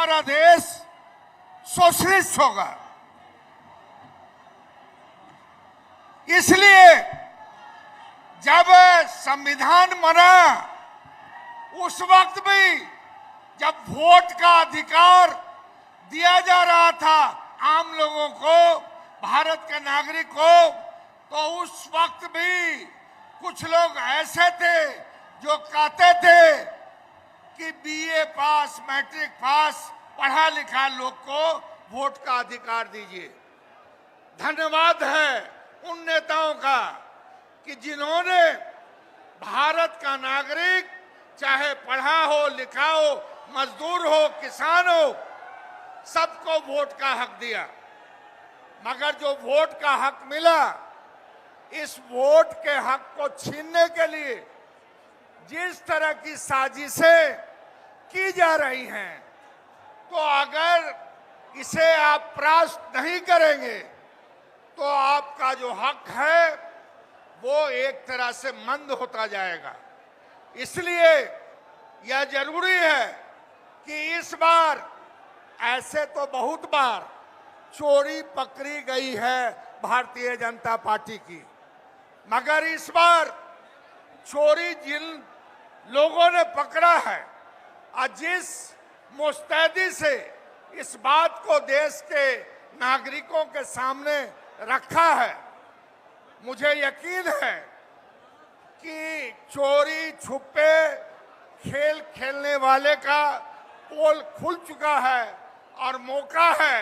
हमारा देश सोशलिस्ट होगा। इसलिए जब संविधान बना उस वक्त भी जब वोट का अधिकार दिया जा रहा था आम लोगों को, भारत के नागरिक को, तो उस वक्त भी कुछ लोग ऐसे थे जो कहते थे कि बीए पास, मैट्रिक पास पढ़ा लिखा लोग को वोट का अधिकार दीजिए। धन्यवाद है उन नेताओं का कि जिन्होंने भारत का नागरिक, चाहे पढ़ा हो, लिखा हो, मजदूर हो, किसान हो, सबको वोट का हक दिया। मगर जो वोट का हक मिला, इस वोट के हक को छीनने के लिए जिस तरह की साजिशें की जा रही हैं, तो अगर इसे आप परास्त नहीं करेंगे तो आपका जो हक है वो एक तरह से मंद होता जाएगा। इसलिए यह जरूरी है कि इस बार, ऐसे तो बहुत बार चोरी पकड़ी गई है भारतीय जनता पार्टी की, मगर इस बार चोरी जिन लोगों ने पकड़ा है और जिस मुस्तैदी से इस बात को देश के नागरिकों के सामने रखा है, मुझे यकीन है कि चोरी छुपे खेल खेलने वाले का पोल खुल चुका है और मौका है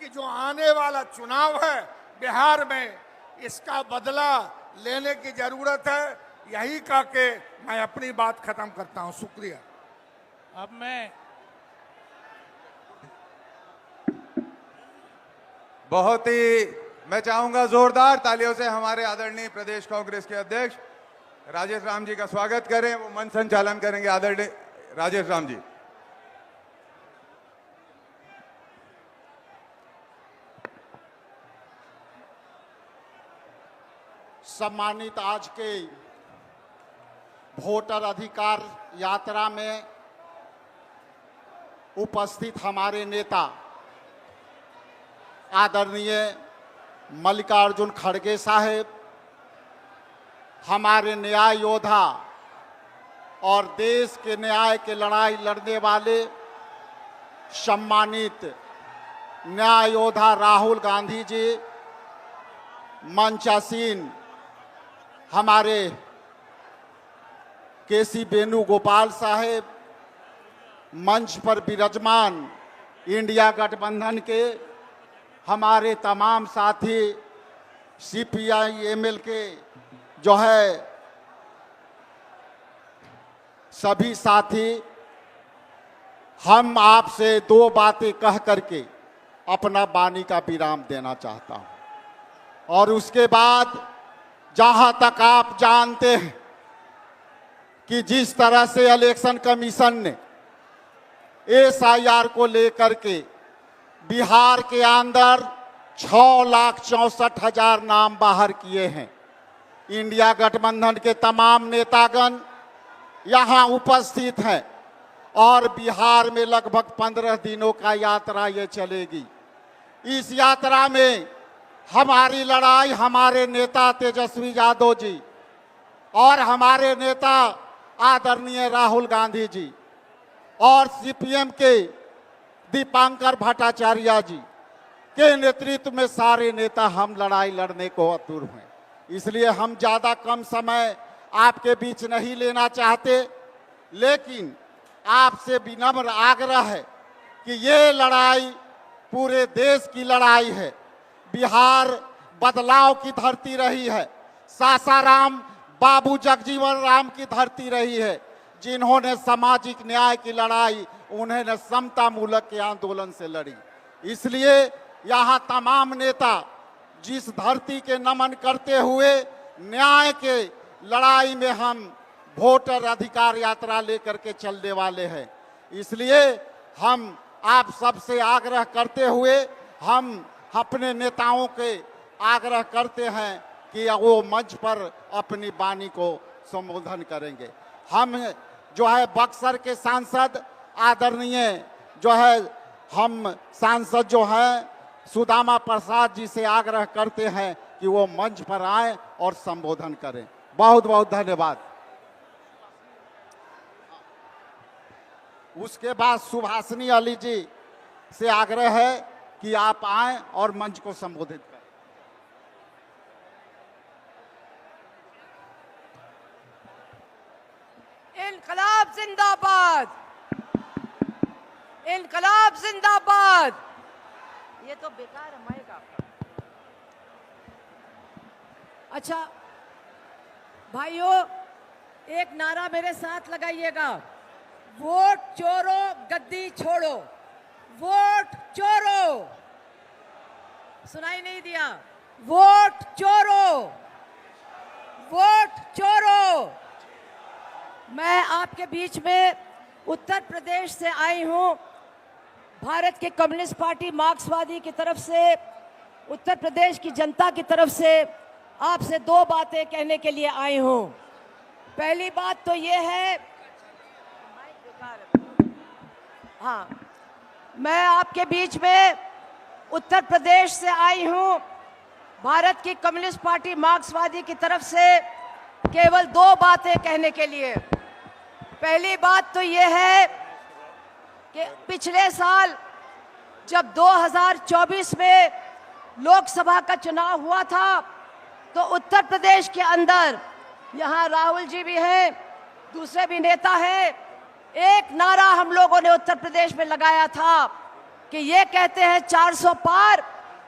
कि जो आने वाला चुनाव है बिहार में, इसका बदला लेने की जरूरत है। यही कह के मैं अपनी बात खत्म करता हूं। शुक्रिया। अब मैं चाहूंगा जोरदार तालियों से हमारे आदरणीय प्रदेश कांग्रेस के अध्यक्ष राजेश राम जी का स्वागत करें। वो मंच संचालन करेंगे आदरणीय राजेश राम जी। सम्मानित आज के वोटर अधिकार यात्रा में उपस्थित हमारे नेता आदरणीय मल्लिकार्जुन खड़गे साहेब, हमारे न्याय योद्धा और देश के न्याय के लड़ाई लड़ने वाले सम्मानित न्याय योद्धा राहुल गांधी जी, मंचासीन हमारे केसी वेणुगोपाल साहेब, मंच पर विराजमान इंडिया गठबंधन के हमारे तमाम साथी, CPI-ML के जो है सभी साथी, हम आपसे दो बातें कह करके अपना वाणी का विराम देना चाहता हूं। और उसके बाद, जहां तक आप जानते हैं कि जिस तरह से इलेक्शन कमीशन ने SIR को लेकर के बिहार के अंदर 6,64,000 नाम बाहर किए हैं, इंडिया गठबंधन के तमाम नेतागण यहां उपस्थित हैं और बिहार में लगभग 15 दिनों का यात्रा ये चलेगी। इस यात्रा में हमारी लड़ाई हमारे नेता तेजस्वी यादव जी और हमारे नेता आदरणीय राहुल गांधी जी और CPM के दीपांकर भट्टाचार्य जी के नेतृत्व में सारे नेता हम लड़ाई लड़ने को आतुर हैं। इसलिए हम ज़्यादा कम समय आपके बीच नहीं लेना चाहते, लेकिन आपसे विनम्र आग्रह है कि ये लड़ाई पूरे देश की लड़ाई है। बिहार बदलाव की धरती रही है, सासाराम बाबू जगजीवन राम की धरती रही है, जिन्होंने सामाजिक न्याय की लड़ाई उन्होंने समता मूलक के आंदोलन से लड़ी। इसलिए यहाँ तमाम नेता जिस धरती के नमन करते हुए न्याय के लड़ाई में हम वोटर अधिकार यात्रा लेकर के चलने वाले हैं। इसलिए हम आप सबसे आग्रह करते हुए हम अपने नेताओं के आग्रह करते हैं कि वो मंच पर अपनी वाणी को संबोधन करेंगे। हम जो है बक्सर के सांसद आदरणीय जो है हम सांसद जो हैं सुदामा प्रसाद जी से आग्रह करते हैं कि वो मंच पर आए और संबोधन करें। बहुत बहुत धन्यवाद। उसके बाद सुभाषिनी अली जी से आग्रह है कि आप आएं और मंच को संबोधित करें। इनकलाब जिंदाबाद, इनकलाब जिंदाबाद। ये तो बेकार है माइक आपका। अच्छा भाइयों, एक नारा मेरे साथ लगाइएगा, वोट चोरो गद्दी छोड़ो, वोट चोरो। सुनाई नहीं दिया? वोट चोरो, वोट चोरो। मैं आपके बीच में उत्तर प्रदेश से आई हूं। भारत के कम्युनिस्ट पार्टी मार्क्सवादी की तरफ से उत्तर प्रदेश की जनता की तरफ से आपसे दो बातें कहने के लिए आई हूं। पहली बात तो ये है, हाँ, मैं आपके बीच में उत्तर प्रदेश से आई हूं। भारत की कम्युनिस्ट पार्टी मार्क्सवादी की तरफ से केवल दो बातें कहने के लिए। पहली बात तो ये है कि पिछले साल जब 2024 में लोकसभा का चुनाव हुआ था तो उत्तर प्रदेश के अंदर, यहाँ राहुल जी भी हैं, दूसरे भी नेता हैं, एक नारा हम लोगों ने उत्तर प्रदेश में लगाया था कि ये कहते हैं 400 पार,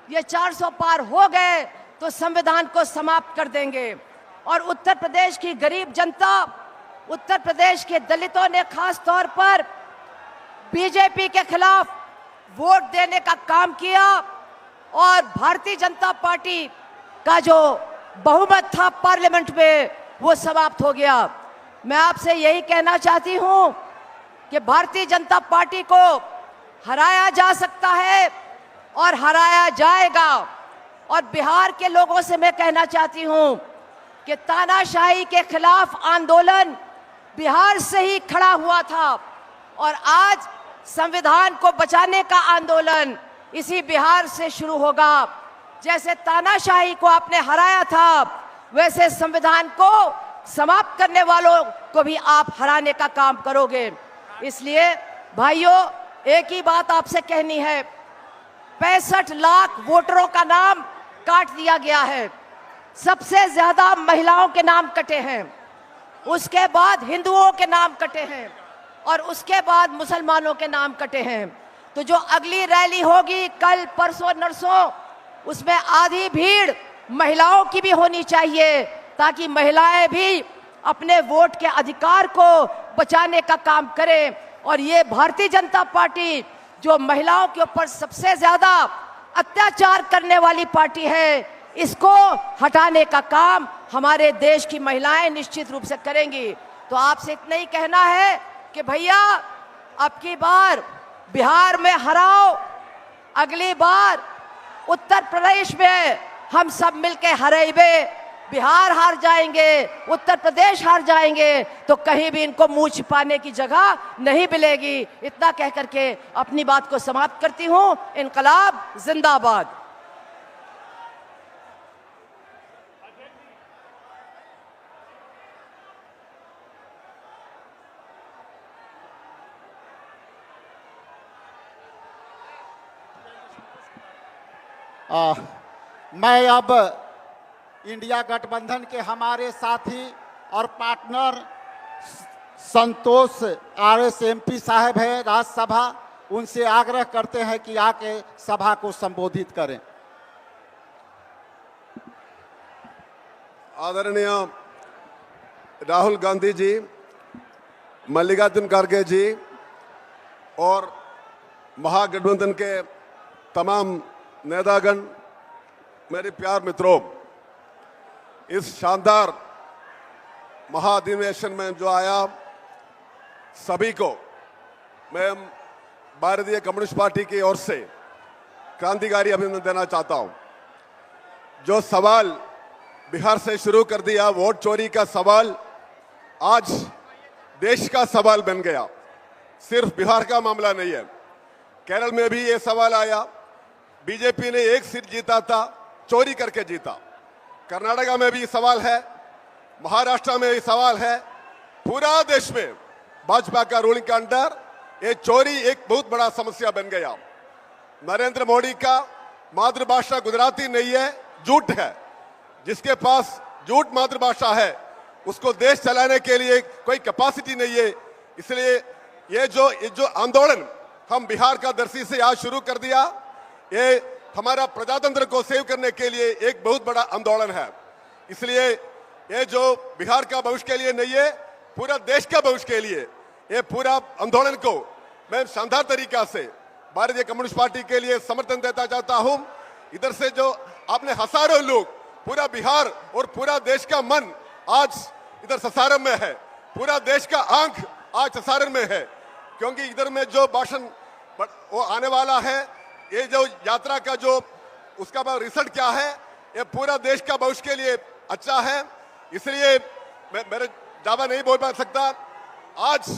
ये 400 पार हो गए तो संविधान को समाप्त कर देंगे। और उत्तर प्रदेश की गरीब जनता, उत्तर प्रदेश के दलितों ने खास तौर पर बीजेपी के खिलाफ वोट देने का काम किया और भारतीय जनता पार्टी का जो बहुमत था पार्लियामेंट में वो समाप्त हो गया। मैं आपसे यही कहना चाहती हूं कि भारतीय जनता पार्टी को हराया जा सकता है और हराया जाएगा। और बिहार के लोगों से मैं कहना चाहती हूं कि तानाशाही के खिलाफ आंदोलन बिहार से ही खड़ा हुआ था और आज संविधान को बचाने का आंदोलन इसी बिहार से शुरू होगा। जैसे तानाशाही को आपने हराया था, वैसे संविधान को समाप्त करने वालों को भी आप हराने का काम करोगे। इसलिए भाइयों, एक ही बात आपसे कहनी है, 65 लाख वोटरों का नाम काट दिया गया है। सबसे ज्यादा महिलाओं के नाम कटे हैं, उसके बाद हिंदुओं के नाम कटे हैं और उसके बाद मुसलमानों के नाम कटे हैं। तो जो अगली रैली होगी कल परसों नरसों, उसमें आधी भीड़ महिलाओं की भी होनी चाहिए ताकि महिलाएं भी अपने वोट के अधिकार को बचाने का काम करें। और ये भारतीय जनता पार्टी जो महिलाओं के ऊपर सबसे ज्यादा अत्याचार करने वाली पार्टी है, इसको हटाने का काम हमारे देश की महिलाएं निश्चित रूप से करेंगी। तो आपसे इतना ही कहना है कि भैया, अब की बार बिहार में हराओ, अगली बार उत्तर प्रदेश में हम सब मिलके हराइबे। बिहार हार जाएंगे, उत्तर प्रदेश हार जाएंगे तो कहीं भी इनको मुंह छिपाने की जगह नहीं मिलेगी। इतना कह करके अपनी बात को समाप्त करती हूं। इनकलाब जिंदाबाद। मैं अब इंडिया गठबंधन के हमारे साथी और पार्टनर संतोष आरएस एमपी साहब हैं राज्यसभा, उनसे आग्रह करते हैं कि आके सभा को संबोधित करें। आदरणीय राहुल गांधी जी, मल्लिकार्जुन खड़गे जी और महागठबंधन के तमाम नेतागण, मेरे प्यार मित्रों, इस शानदार महाधिवेशन में जो आया सभी को मैं भारतीय कम्युनिस्ट पार्टी की ओर से क्रांतिकारी अभिनंदन देना चाहता हूं। जो सवाल बिहार से शुरू कर दिया, वोट चोरी का सवाल आज देश का सवाल बन गया। सिर्फ बिहार का मामला नहीं है, केरल में भी ये सवाल आया, बीजेपी ने एक सीट जीता था, चोरी करके जीता। कर्नाटका में भी सवाल है, महाराष्ट्र में भी सवाल है। पूरा देश में भाजपा का रूलिंग के अंडर ये चोरी एक बहुत बड़ा समस्या बन गया। नरेंद्र मोदी का मातृभाषा गुजराती नहीं है, झूठ है। जिसके पास झूठ मातृभाषा है उसको देश चलाने के लिए कोई कैपेसिटी नहीं है। इसलिए ये जो आंदोलन हम बिहार का दर्शी से आज शुरू कर दिया, ये हमारा प्रजातंत्र को सेव करने के लिए एक बहुत बड़ा आंदोलन है। इसलिए ये जो बिहार का भविष्य के लिए नहीं है, पूरा देश का भविष्य के लिए ये पूरा आंदोलन को मैं शानदार तरीका से भारतीय कम्युनिस्ट पार्टी के लिए समर्थन देता चाहता हूं। इधर से जो आपने हजारों लोग, पूरा बिहार और पूरा देश का मन आज इधर सासाराम में है, पूरा देश का आंख आज सासाराम में है, क्योंकि इधर में जो भाषण वो आने वाला है, ये जो यात्रा का जो उसका रिजल्ट क्या है, ये पूरा देश का भविष्य के लिए अच्छा है। इसलिए मैं मेरे ज्यादा नहीं बोल पा सकता। आज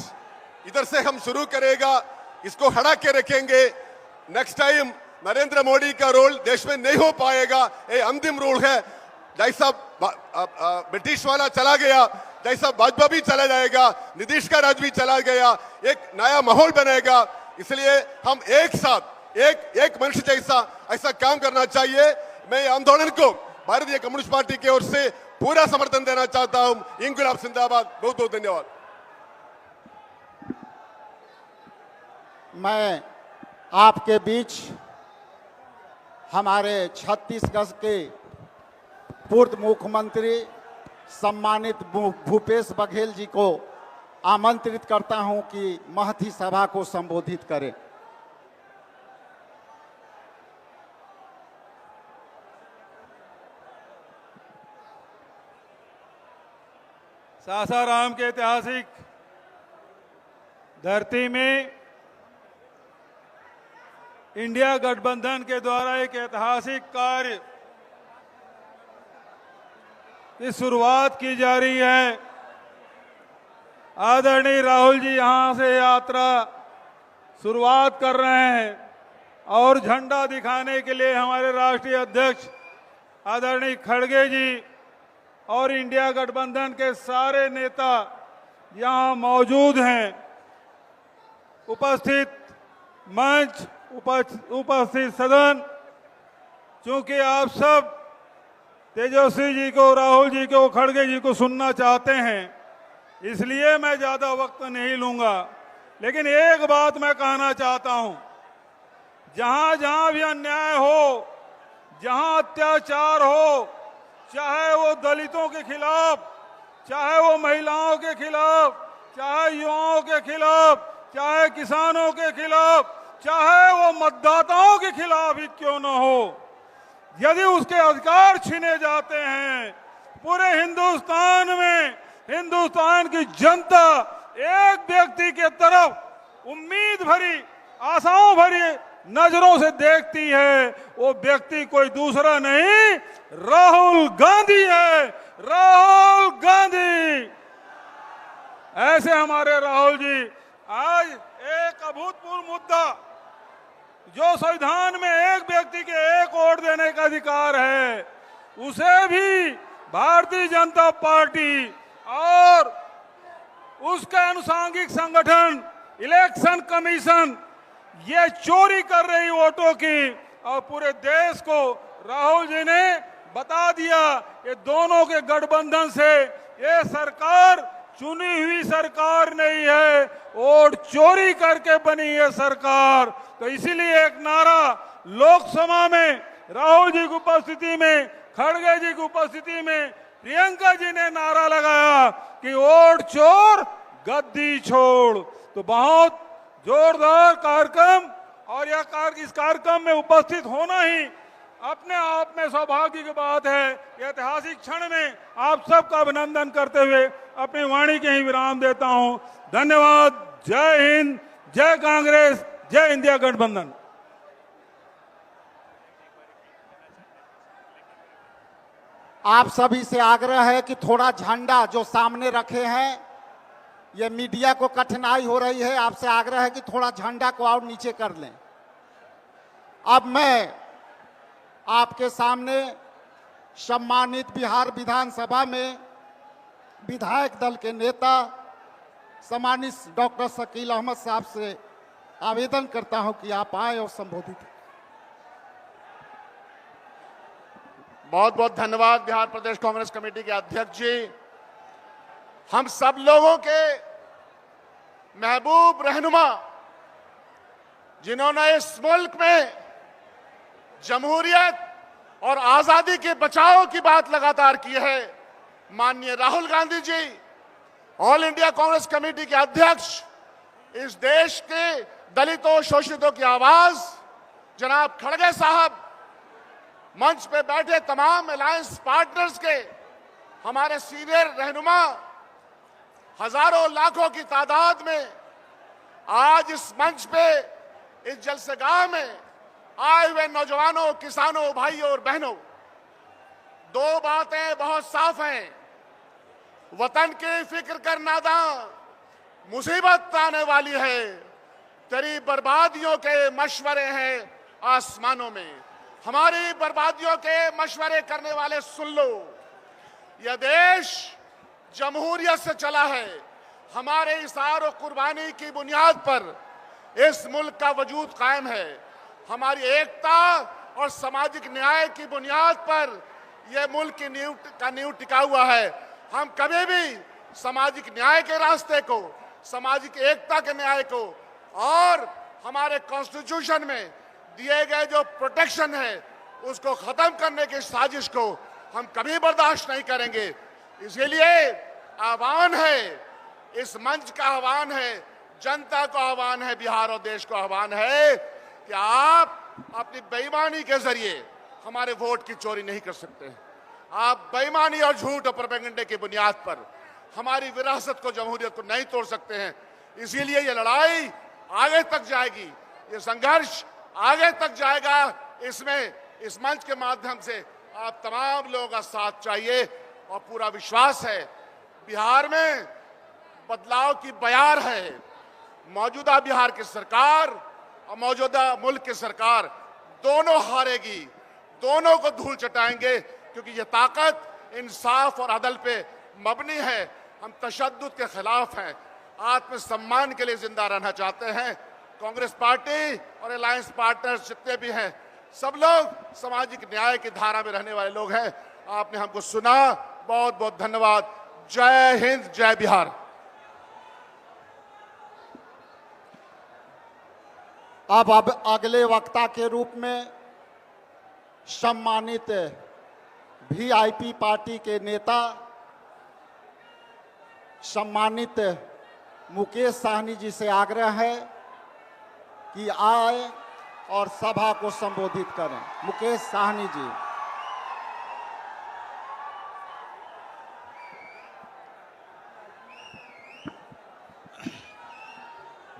इधर से हम शुरू करेगा, इसको हटा के रखेंगे। नेक्स्ट टाइम नरेंद्र मोदी का रोल देश में नहीं हो पाएगा, ये अंतिम रोल है। जैसा ब्रिटिश वाला चला गया, जैसा भाजपा भी चला जाएगा, नीतीश का राज भी चला गया, एक नया माहौल बनेगा। इसलिए हम एक साथ एक मनुष्य जैसा ऐसा काम करना चाहिए। मैं आंदोलन को भारतीय कम्युनिस्ट पार्टी की ओर से पूरा समर्थन देना चाहता हूं। इंकलाब जिंदाबाद। बहुत बहुत धन्यवाद। मैं आपके बीच हमारे छत्तीसगढ़ के पूर्व मुख्यमंत्री सम्मानित भूपेश बघेल जी को आमंत्रित करता हूं कि महती सभा को संबोधित करें। सासाराम के ऐतिहासिक धरती में इंडिया गठबंधन के द्वारा एक ऐतिहासिक कार्य की शुरुआत की जा रही है। आदरणीय राहुल जी यहां से यात्रा शुरुआत कर रहे हैं और झंडा दिखाने के लिए हमारे राष्ट्रीय अध्यक्ष आदरणीय खड़गे जी और इंडिया गठबंधन के सारे नेता यहां मौजूद हैं। उपस्थित मंच, उपस्थित सदन, चूंकि आप सब तेजस्वी जी को, राहुल जी को, खड़गे जी को सुनना चाहते हैं, इसलिए मैं ज्यादा वक्त नहीं लूंगा। लेकिन एक बात मैं कहना चाहता हूं, जहां जहां भी अन्याय हो, जहां अत्याचार हो, चाहे वो दलितों के खिलाफ, चाहे वो महिलाओं के खिलाफ, चाहे युवाओं के खिलाफ, चाहे किसानों के खिलाफ, चाहे वो मतदाताओं के खिलाफ ही क्यों न हो, यदि उसके अधिकार छीने जाते हैं, पूरे हिंदुस्तान में हिंदुस्तान की जनता एक व्यक्ति के तरफ उम्मीद भरी, आशाओं भरी नजरों से देखती है। वो व्यक्ति कोई दूसरा नहीं, राहुल गांधी है। राहुल गांधी। ऐसे हमारे राहुल जी आज एक अभूतपूर्व मुद्दा, जो संविधान में एक व्यक्ति के एक वोट देने का अधिकार है, उसे भी भारतीय जनता पार्टी और उसके अनुसांगिक संगठन इलेक्शन कमीशन ये चोरी कर रही वोटों की, और पूरे देश को राहुल जी ने बता दिया ये दोनों के गठबंधन से ये सरकार चुनी हुई सरकार नहीं है, वोट चोरी करके बनी है सरकार। तो इसीलिए एक नारा लोकसभा में राहुल जी की उपस्थिति में, खड़गे जी की उपस्थिति में प्रियंका जी ने नारा लगाया कि वोट चोर गद्दी छोड़। तो बहुत जोरदार कार्यक्रम, और इस कार्यक्रम में उपस्थित होना ही अपने आप में सौभाग्य की बात है। ऐतिहासिक क्षण में आप सबका अभिनंदन करते हुए अपनी वाणी के ही विराम देता हूं। धन्यवाद। जय हिंद, जय कांग्रेस, जय इंडिया गठबंधन। आप सभी से आग्रह है कि थोड़ा झंडा जो सामने रखे हैं, ये मीडिया को कठिनाई हो रही है, आपसे आग्रह है कि थोड़ा झंडा को और नीचे कर लें। अब मैं आपके सामने सम्मानित बिहार विधानसभा में विधायक दल के नेता सम्मानित डॉक्टर शकील अहमद साहब से आवेदन करता हूं कि आप आए और संबोधित करें। बहुत बहुत धन्यवाद बिहार प्रदेश कांग्रेस कमेटी के अध्यक्ष जी। हम सब लोगों के महबूब रहनुमा, जिन्होंने इस मुल्क में जमहूरियत और आजादी के बचाव की बात लगातार की है, माननीय Rahul Gandhi ji, all India Congress committee के अध्यक्ष, इस देश के दलितों शोषितों की आवाज जनाब खड़गे साहब, मंच पे बैठे तमाम अलायंस पार्टनर्स के हमारे सीनियर रहनुमा, हजारों लाखों की तादाद में आज इस मंच पे इस जलसेगाह में आए हुए नौजवानों, किसानों, भाइयों और बहनों, दो बातें बहुत साफ हैं। वतन की फिक्र कर नादां, मुसीबत आने वाली है, तेरी बर्बादियों के मशवरे हैं आसमानों में। हमारी बर्बादियों के मशवरे करने वाले सुन लो, यह देश जमहूरियत से चला है। हमारे इसार और कुर्बानी की बुनियाद पर इस मुल्क का वजूद कायम है। हमारी एकता और सामाजिक न्याय की बुनियाद पर यह मुल्क की नींव टिका हुआ है। हम कभी भी सामाजिक न्याय के रास्ते को, सामाजिक एकता के न्याय को और हमारे कॉन्स्टिट्यूशन में दिए गए जो प्रोटेक्शन है उसको खत्म करने की साजिश को हम कभी बर्दाश्त नहीं करेंगे। इसीलिए आह्वान है, इस मंच का आह्वान है, जनता को आह्वान है, बिहार और देश को आह्वान है कि आप अपनी बेईमानी के जरिए हमारे वोट की चोरी नहीं कर सकते। आप बेईमानी और झूठ और प्रोपेगेंडे की बुनियाद पर हमारी विरासत को, जमहूरियत को नहीं तोड़ सकते हैं। इसीलिए ये लड़ाई आगे तक जाएगी, ये संघर्ष आगे तक जाएगा। इसमें इस मंच के माध्यम से आप तमाम लोगों का साथ चाहिए और पूरा विश्वास है। बिहार में बदलाव की बयार है। मौजूदा बिहार की सरकार और मौजूदा मुल्क की सरकार दोनों हारेगी, दोनों को धूल चटाएंगे, क्योंकि ये ताकत इंसाफ और अदल पे मबनी है। हम तशद्दुद के खिलाफ हैं, आत्मसम्मान के लिए जिंदा रहना चाहते हैं। कांग्रेस पार्टी और अलायंस पार्टनर्स जितने भी हैं, सब लोग सामाजिक न्याय की धारा में रहने वाले लोग हैं। आपने हमको सुना, बहुत बहुत धन्यवाद। जय हिंद, जय बिहार। अब अगले वक्ता के रूप में सम्मानित वीआईपी पार्टी के नेता सम्मानित मुकेश साहनी जी से आग्रह है कि आए और सभा को संबोधित करें। मुकेश साहनी जी।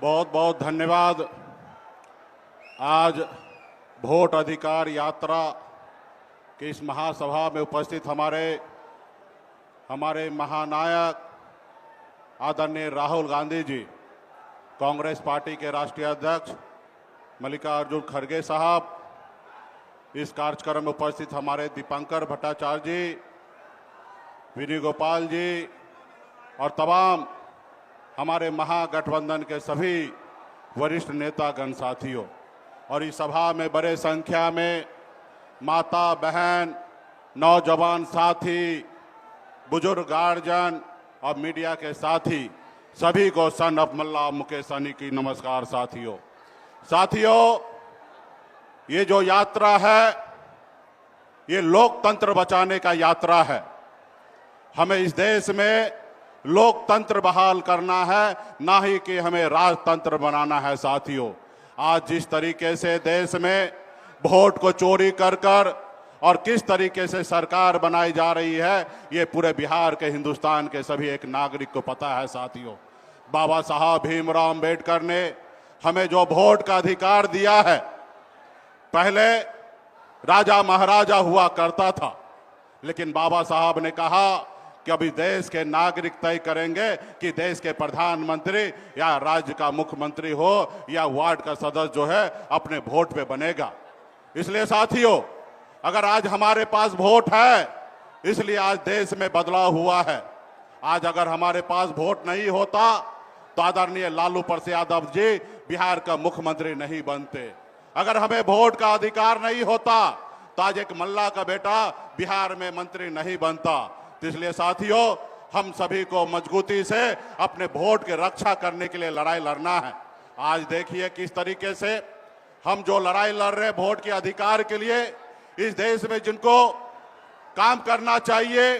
बहुत बहुत धन्यवाद। आज वोट अधिकार यात्रा की इस महासभा में उपस्थित हमारे महानायक आदरणीय राहुल गांधी जी, कांग्रेस पार्टी के राष्ट्रीय अध्यक्ष मल्लिकार्जुन खड़गे साहब, इस कार्यक्रम में उपस्थित हमारे दीपंकर भट्टाचार्य जी, विनय गोपाल जी और तमाम हमारे महागठबंधन के सभी वरिष्ठ नेतागण साथियों, और इस सभा में बड़े संख्या में माता बहन, नौजवान साथी, बुजुर्ग गार्जियन और मीडिया के साथी, सभी को सन ऑफ मल्ला मुकेश सहनी की नमस्कार। साथियों, ये जो यात्रा है, ये लोकतंत्र बचाने का यात्रा है। हमें इस देश में लोकतंत्र बहाल करना है, ना ही कि हमें राजतंत्र बनाना है। साथियों, आज जिस तरीके से देश में वोट को चोरी कर और किस तरीके से सरकार बनाई जा रही है, ये पूरे बिहार के, हिंदुस्तान के सभी एक नागरिक को पता है। साथियों, बाबा साहब भीमराव अंबेडकर ने हमें जो वोट का अधिकार दिया है, पहले राजा महाराजा हुआ करता था, लेकिन बाबा साहब ने कहा कि अभी देश के नागरिक तय करेंगे कि देश के प्रधानमंत्री या राज्य का मुख्यमंत्री हो या वार्ड का सदस्य जो है अपने वोट पे बनेगा। इसलिए साथियों, अगर आज हमारे पास वोट है, इसलिए आज देश में बदलाव हुआ है। आज अगर हमारे पास वोट नहीं होता तो आदरणीय लालू प्रसाद यादव जी बिहार का मुख्यमंत्री नहीं बनते। अगर हमें वोट का अधिकार नहीं होता तो आज एक मल्ला का बेटा बिहार में मंत्री नहीं बनता। तो इसलिए साथियों, हम सभी को मजबूती से अपने वोट की रक्षा करने के लिए लड़ाई लड़ना है। आज देखिए किस तरीके से हम जो लड़ाई लड़ रहे हैं वोट के अधिकार के लिए, इस देश में जिनको काम करना चाहिए,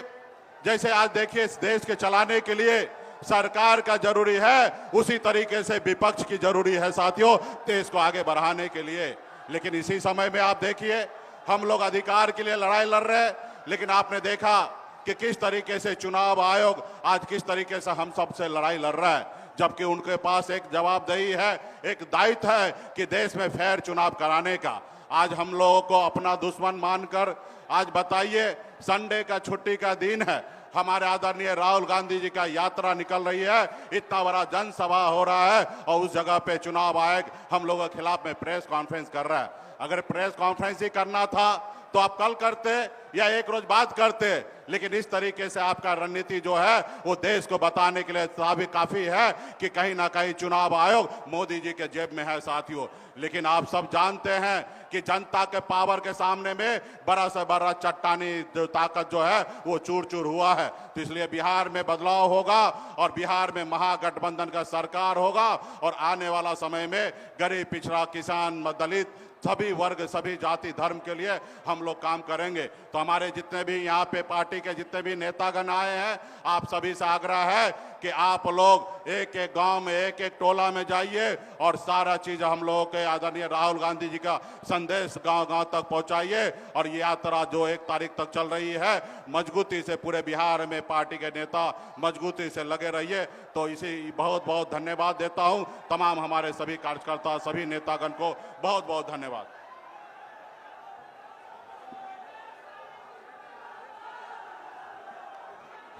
जैसे आज देखिए इस देश के चलाने के लिए सरकार का जरूरी है, उसी तरीके से विपक्ष की जरूरी है साथियों, देश को आगे बढ़ाने के लिए। लेकिन इसी समय में आप देखिए हम लोग अधिकार के लिए लड़ाई लड़ रहे हैं, लेकिन आपने देखा कि किस तरीके से चुनाव आयोग आज किस तरीके से हम सबसे लड़ाई लड़ रहा है, जबकि उनके पास एक जवाबदेही है, एक दायित्व है कि देश में फेयर चुनाव कराने का। आज हम लोगों को अपना दुश्मन मानकर आज बताइए, संडे का छुट्टी का दिन है, हमारे आदरणीय राहुल गांधी जी का यात्रा निकल रही है, इतना बड़ा जनसभा हो रहा है और उस जगह पे चुनाव आयोग हम लोगों के खिलाफ में प्रेस कॉन्फ्रेंस कर रहा है। अगर प्रेस कॉन्फ्रेंस ही करना था तो आप कल करते या एक रोज बाद करते, लेकिन इस तरीके से आपका रणनीति जो है वो देश को बताने के लिए काफी है कि कहीं ना कहीं चुनाव आयोग मोदी जी के जेब में है साथियों। लेकिन आप सब जानते हैं कि जनता के पावर के सामने में बड़ा से बड़ा चट्टानी ताकत जो है वो चूर चूर हुआ है। तो इसलिए बिहार में बदलाव होगा और बिहार में महागठबंधन का सरकार होगा और आने वाला समय में गरीब, पिछड़ा, किसान, दलित, सभी वर्ग, सभी जाति धर्म के लिए हम लोग काम करेंगे। तो हमारे जितने भी यहाँ पे पार्टी के जितने भी नेतागण आए हैं, आप सभी से आग्रह है कि आप लोग एक एक गांव में, एक एक टोला में जाइए और सारा चीज हम लोगों के आदरणीय राहुल गांधी जी का संदेश गांव गांव तक पहुंचाइए। और ये यात्रा जो 1 तारीख तक चल रही है, मजबूती से पूरे बिहार में पार्टी के नेता मजबूती से लगे रहिए। तो इसी बहुत बहुत धन्यवाद देता हूं तमाम हमारे सभी कार्यकर्ता, सभी नेतागण को बहुत बहुत धन्यवाद।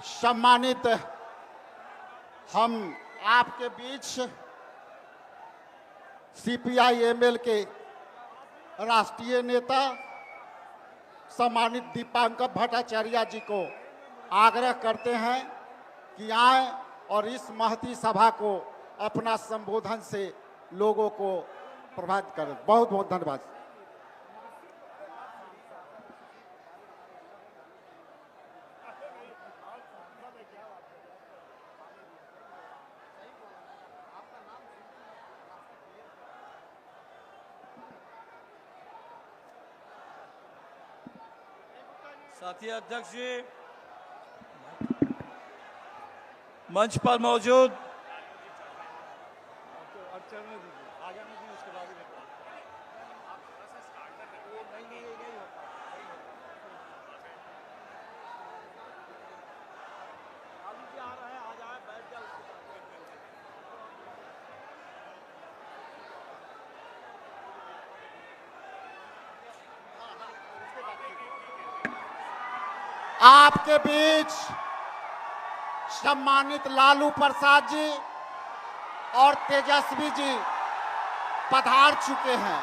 सम्मानित, हम आपके बीच सीपीआई-एमएल के राष्ट्रीय नेता सम्मानित दीपांकर भट्टाचार्य जी को आग्रह करते हैं कि आए और इस महती सभा को अपना संबोधन से लोगों को प्रभावित करें। बहुत बहुत धन्यवाद। साथी अध्यक्ष जी, मंच पर मौजूद आपके बीच सम्मानित लालू प्रसाद जी और तेजस्वी जी पधार चुके हैं।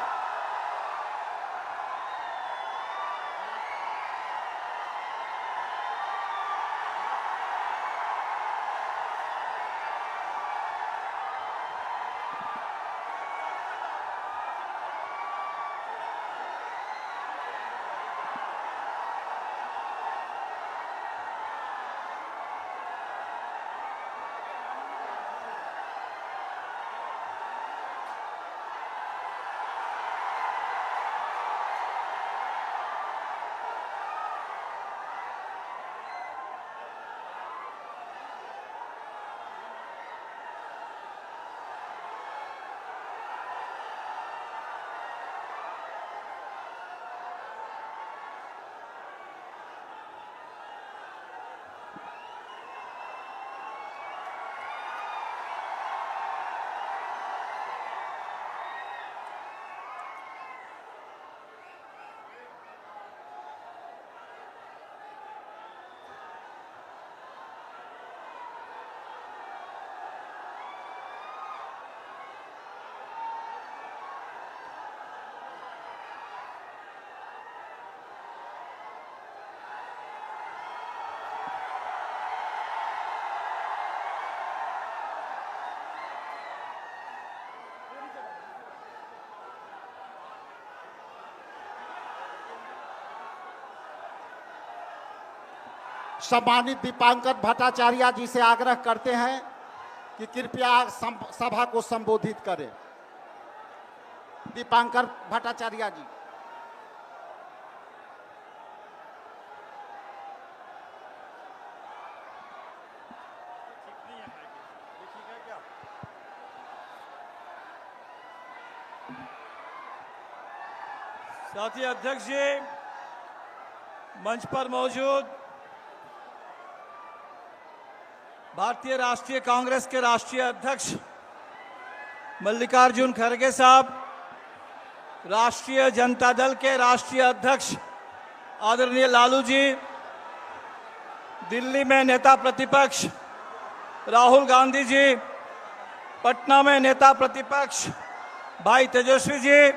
सम्मानित दीपांकर भट्टाचार्य जी से आग्रह करते हैं कि कृपया सभा को संबोधित करें। दीपांकर भट्टाचार्य जी। साथी अध्यक्ष जी, मंच पर मौजूद भारतीय राष्ट्रीय कांग्रेस के राष्ट्रीय अध्यक्ष मल्लिकार्जुन खड़गे साहब, राष्ट्रीय जनता दल के राष्ट्रीय अध्यक्ष आदरणीय लालू जी, दिल्ली में नेता प्रतिपक्ष राहुल गांधी जी, पटना में नेता प्रतिपक्ष भाई तेजस्वी जी,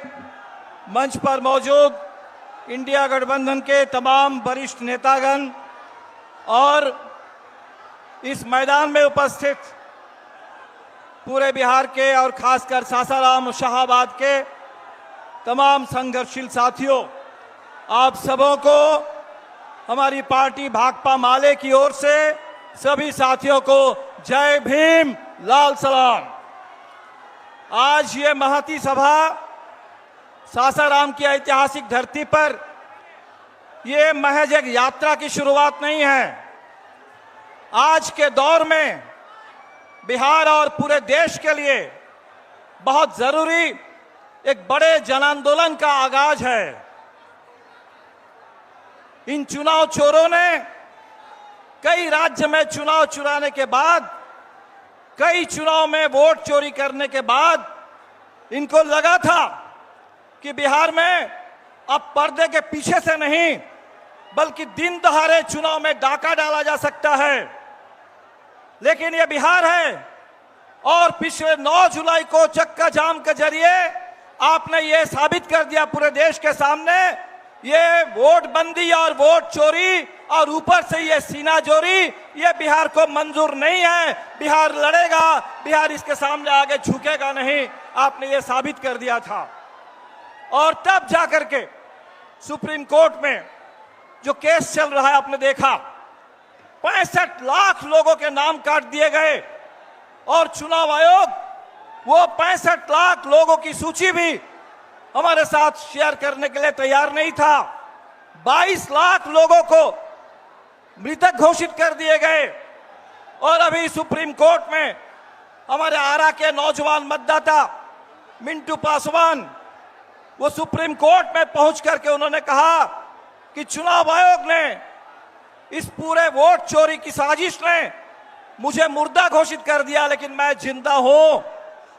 मंच पर मौजूद इंडिया गठबंधन के तमाम वरिष्ठ नेतागण और इस मैदान में उपस्थित पूरे बिहार के और खासकर सासाराम शाहाबाद के तमाम संघर्षशील साथियों, आप सबों को हमारी पार्टी भाकपा माले की ओर से सभी साथियों को जय भीम, लाल सलाम। आज ये महती सभा सासाराम की ऐतिहासिक धरती पर ये महज एक यात्रा की शुरुआत नहीं है। आज के दौर में बिहार और पूरे देश के लिए बहुत जरूरी एक बड़े जन आंदोलन का आगाज है। इन चुनाव चोरों ने कई राज्य में चुनाव चुराने के बाद, कई चुनाव में वोट चोरी करने के बाद इनको लगा था कि बिहार में अब पर्दे के पीछे से नहीं बल्कि दिन दहाड़े चुनाव में डाका डाला जा सकता है। लेकिन यह बिहार है और पिछले 9 जुलाई को चक्का जाम के जरिए आपने ये साबित कर दिया पूरे देश के सामने, ये वोट बंदी और वोट चोरी और ऊपर से ये सीना जोरी, ये बिहार को मंजूर नहीं है। बिहार लड़ेगा, बिहार इसके सामने आगे झुकेगा नहीं, आपने ये साबित कर दिया था। और तब जाकर के सुप्रीम कोर्ट में जो केस चल रहा है, आपने देखा 65 लाख लोगों के नाम काट दिए गए और चुनाव आयोग वो 65 लाख लोगों की सूची भी हमारे साथ शेयर करने के लिए तैयार नहीं था। 22 लाख लोगों को मृतक घोषित कर दिए गए और अभी सुप्रीम कोर्ट में हमारे आरा के नौजवान मतदाता मिंटू पासवान, वो सुप्रीम कोर्ट में पहुंच करके उन्होंने कहा कि चुनाव आयोग ने इस पूरे वोट चोरी की साजिश ने मुझे मुर्दा घोषित कर दिया, लेकिन मैं जिंदा हूं।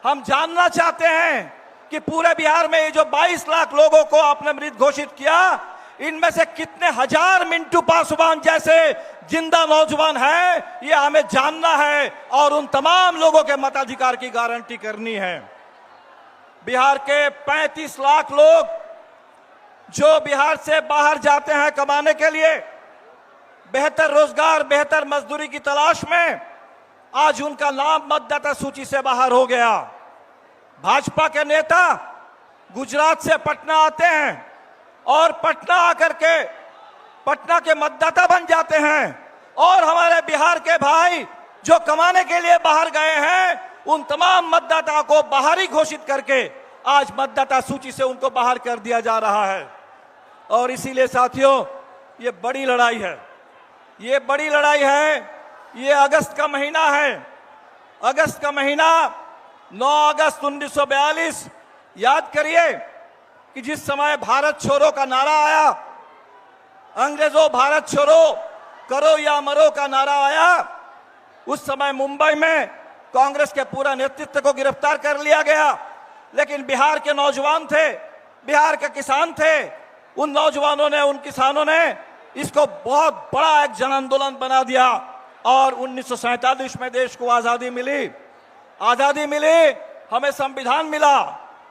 हम जानना चाहते हैं कि पूरे बिहार में ये जो 22 लाख लोगों को आपने मृत घोषित किया, इनमें से कितने हजार मिंटू पासवान जैसे जिंदा नौजवान हैं, ये हमें जानना है और उन तमाम लोगों के मताधिकार की गारंटी करनी है। बिहार के 35 लाख लोग जो बिहार से बाहर जाते हैं कमाने के लिए, बेहतर रोजगार, बेहतर मजदूरी की तलाश में, आज उनका नाम मतदाता सूची से बाहर हो गया। भाजपा के नेता गुजरात से पटना आते हैं और पटना आकर के पटना के मतदाता बन जाते हैं और हमारे बिहार के भाई जो कमाने के लिए बाहर गए हैं, उन तमाम मतदाताओं को बाहरी घोषित करके आज मतदाता सूची से उनको बाहर कर दिया जा रहा है। और इसीलिए साथियों, ये बड़ी लड़ाई है, ये बड़ी लड़ाई है। ये अगस्त का महीना है, अगस्त का महीना 9 अगस्त 1942, याद करिए कि जिस समय भारत छोड़ो का नारा आया, अंग्रेजों भारत छोड़ो करो या मरो का नारा आया, उस समय मुंबई में कांग्रेस के पूरा नेतृत्व को गिरफ्तार कर लिया गया। लेकिन बिहार के नौजवान थे, बिहार के किसान थे, उन नौजवानों ने, उन किसानों ने इसको बहुत बड़ा एक जन आंदोलन बना दिया और 1947 में देश को आजादी मिली। आजादी मिली, हमें संविधान मिला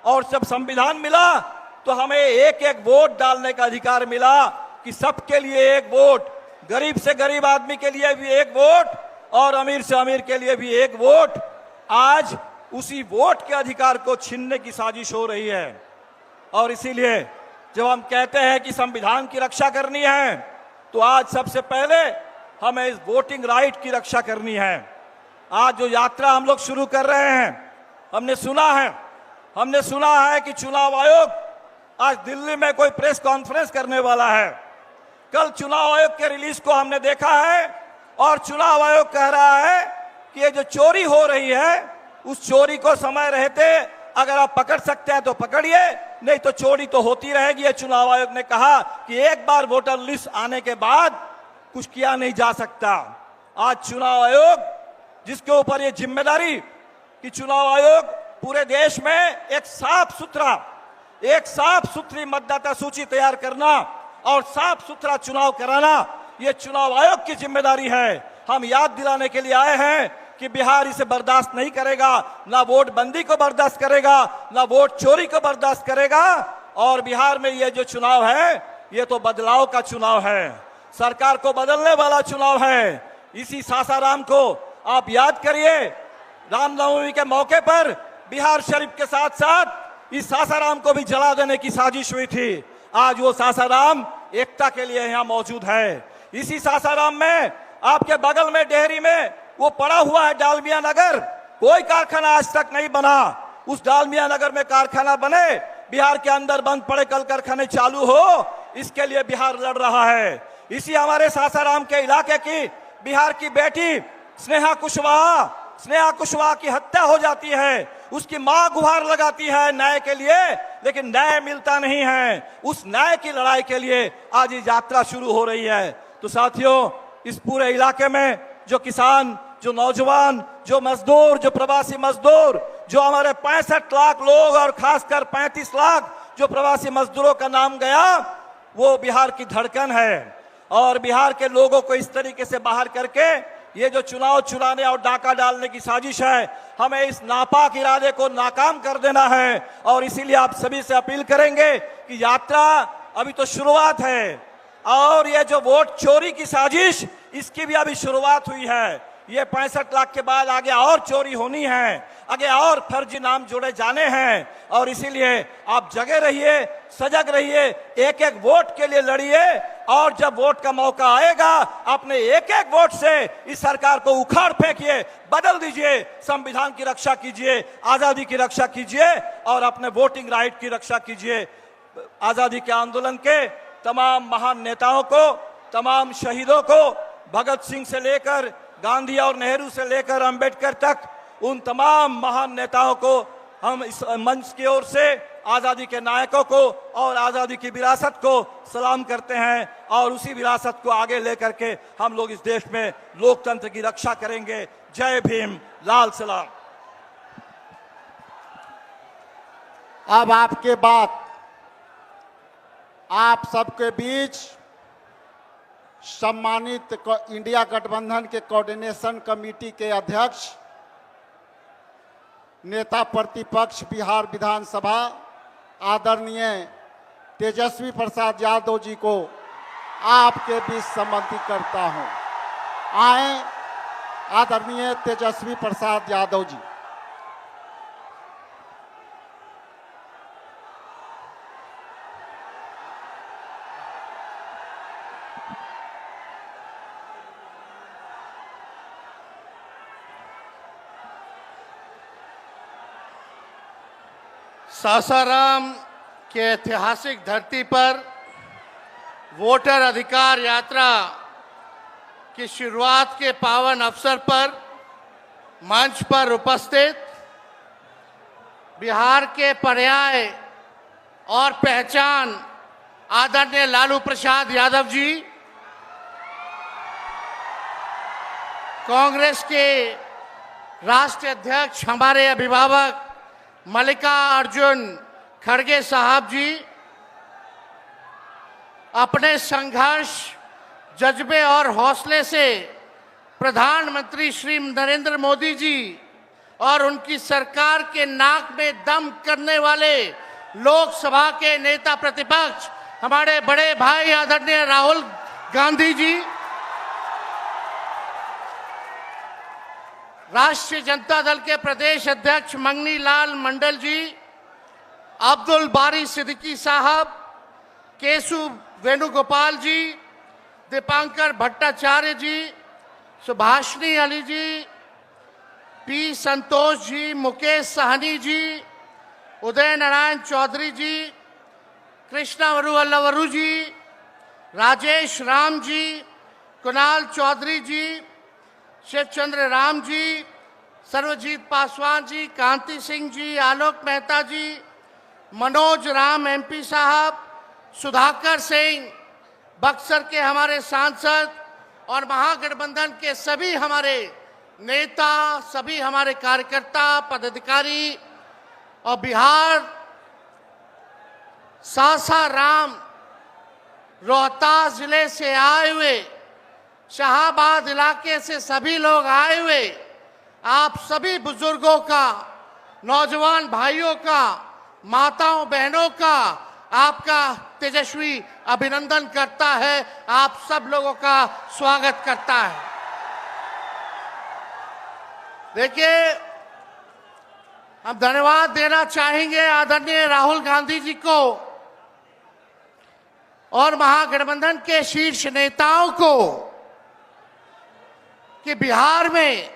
और जब संविधान मिला तो हमें एक एक वोट डालने का अधिकार मिला कि सबके लिए एक वोट, गरीब से गरीब आदमी के लिए भी एक वोट और अमीर से अमीर के लिए भी एक वोट। आज उसी वोट के अधिकार को छीनने की साजिश हो रही है। और इसीलिए जब हम कहते हैं कि संविधान की रक्षा करनी है, तो आज सबसे पहले हमें इस वोटिंग राइट की रक्षा करनी है। आज जो यात्रा हम लोग शुरू कर रहे हैं, हमने सुना है कि चुनाव आयोग आज दिल्ली में कोई प्रेस कॉन्फ्रेंस करने वाला है। कल चुनाव आयोग के रिलीज को हमने देखा है और चुनाव आयोग कह रहा है कि ये जो चोरी हो रही है, उस चोरी को समय रहते अगर आप पकड़ सकते हैं तो पकड़िए, नहीं तो चोरी तो होती रहेगी। ये चुनाव आयोग ने कहा कि एक बार वोटर लिस्ट आने के बाद कुछ किया नहीं जा सकता। आज चुनाव आयोग, जिसके ऊपर ये जिम्मेदारी कि चुनाव आयोग पूरे देश में एक साफ सुथरी मतदाता सूची तैयार करना और साफ सुथरा चुनाव कराना, ये चुनाव आयोग की जिम्मेदारी है। हम याद दिलाने के लिए आए हैं कि बिहार इसे बर्दाश्त नहीं करेगा, ना वोट बंदी को बर्दाश्त करेगा, ना वोट चोरी को बर्दाश्त करेगा। और बिहार में ये जो चुनाव है, ये तो बदलाव का चुनाव है, सरकार को बदलने वाला चुनाव है। इसी सासाराम को आप याद करिए, रामनवमी के मौके पर बिहार शरीफ के साथ साथ इस सासाराम को भी जला देने की साजिश हुई थी। आज वो सासाराम एकता के लिए यहाँ मौजूद है। इसी सासाराम में आपके बगल में डेहरी में वो पड़ा हुआ है डालमिया नगर, कोई कारखाना आज तक नहीं बना। उस डालमिया नगर में कारखाना बने, बिहार के अंदर बंद पड़े कल कारखाने चालू हो, इसके लिए बिहार लड़ रहा है। इसी हमारे सासाराम के इलाके की बिहार की बेटी स्नेहा कुशवाहा की हत्या हो जाती है। उसकी मां गुहार लगाती है न्याय के लिए, लेकिन न्याय मिलता नहीं है। उस न्याय की लड़ाई के लिए आज ये यात्रा शुरू हो रही है। तो साथियों, इस पूरे इलाके में जो किसान, जो नौजवान, जो मजदूर, जो प्रवासी मजदूर, जो हमारे 65 लाख लोग और खासकर 35 लाख जो प्रवासी मजदूरों का नाम गया, वो बिहार की धड़कन है। और बिहार के लोगों को इस तरीके से बाहर करके ये जो चुनाव चुराने और डाका डालने की साजिश है, हमें इस नापाक इरादे को नाकाम कर देना है। और इसीलिए आप सभी से अपील करेंगे कि यात्रा अभी तो शुरुआत है और ये जो वोट चोरी की साजिश, इसकी भी अभी शुरुआत हुई है। ये 65 लाख के बाद आगे और चोरी होनी है, आगे और फर्जी नाम जोड़े जाने हैं। और इसीलिए आप जगे रहिए, सजग रहिए, एक एक वोट के लिए लड़िए। और जब वोट का मौका आएगा, अपने एक एक वोट से इस सरकार को उखाड़ फेंकिए, बदल दीजिए, संविधान की रक्षा कीजिए, आजादी की रक्षा कीजिए और अपने वोटिंग राइट की रक्षा कीजिए। आजादी के आंदोलन के तमाम महान नेताओं को, तमाम शहीदों को, भगत सिंह से लेकर गांधी और नेहरू से लेकर अंबेडकर तक, उन तमाम महान नेताओं को हम इस मंच की ओर से आजादी के नायकों को और आजादी की विरासत को सलाम करते हैं। और उसी विरासत को आगे लेकर के हम लोग इस देश में लोकतंत्र की रक्षा करेंगे। जय भीम, लाल सलाम। अब आपके बाद आप सबके बीच सम्मानित इंडिया गठबंधन के कोऑर्डिनेशन कमेटी के अध्यक्ष, नेता प्रतिपक्ष बिहार विधानसभा आदरणीय तेजस्वी प्रसाद यादव जी को आपके बीच सम्मानित करता हूं। आए आदरणीय तेजस्वी प्रसाद यादव जी। सासाराम के ऐतिहासिक धरती पर वोटर अधिकार यात्रा की शुरुआत के पावन अवसर पर मंच पर उपस्थित बिहार के पर्याय और पहचान आदरणीय लालू प्रसाद यादव जी, कांग्रेस के राष्ट्रीय अध्यक्ष हमारे अभिभावक मल्लिकार्जुन खड़गे साहब जी, अपने संघर्ष, जज्बे और हौसले से प्रधानमंत्री श्री नरेंद्र मोदी जी और उनकी सरकार के नाक में दम करने वाले लोकसभा के नेता प्रतिपक्ष हमारे बड़े भाई आदरणीय राहुल गांधी जी, राष्ट्रीय जनता दल के प्रदेश अध्यक्ष मंगनी लाल मंडल जी, अब्दुल बारी सिद्दीकी साहब, केशु वेणुगोपाल जी, दीपांकर भट्टाचार्य जी, सुभाषिनी अली जी, पी संतोष जी, मुकेश सहनी जी, उदय नारायण चौधरी जी, कृष्णा वरुवल्लवरू जी, राजेश राम जी, कुणाल चौधरी जी, शिवचंद्र राम जी, सर्वजीत पासवान जी, कांति सिंह जी, आलोक मेहता जी, मनोज राम एमपी साहब, सुधाकर सिंह, बक्सर के हमारे सांसद और महागठबंधन के सभी हमारे नेता, सभी हमारे कार्यकर्ता, पदाधिकारी और बिहार सासाराम रोहतास जिले से आए हुए, शाहाबाद इलाके से सभी लोग आए हुए, आप सभी बुजुर्गों का, नौजवान भाइयों का, माताओं बहनों का आपका तेजस्वी अभिनंदन करता है, आप सब लोगों का स्वागत करता है। देखिए, हम धन्यवाद देना चाहेंगे आदरणीय राहुल गांधी जी को और महागठबंधन के शीर्ष नेताओं को कि बिहार में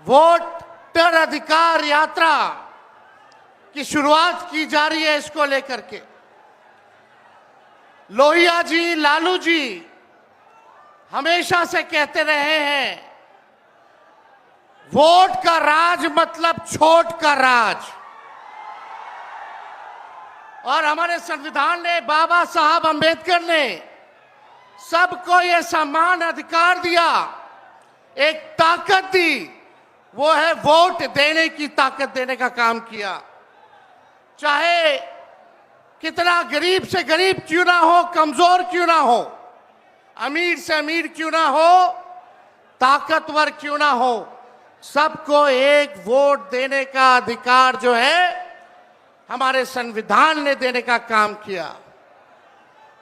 वोटर अधिकार यात्रा की शुरुआत की जा रही है। इसको लेकर के लोहिया जी, लालू जी हमेशा से कहते रहे हैं, वोट का राज मतलब छोट का राज। और हमारे संविधान ने, बाबा साहब अंबेडकर ने सबको यह समान अधिकार दिया, एक ताकत दी, वो है वोट देने की ताकत देने का काम किया। चाहे कितना गरीब से गरीब क्यों ना हो, कमजोर क्यों ना हो, अमीर से अमीर क्यों ना हो, ताकतवर क्यों ना हो, सबको एक वोट देने का अधिकार जो है हमारे संविधान ने देने का काम किया।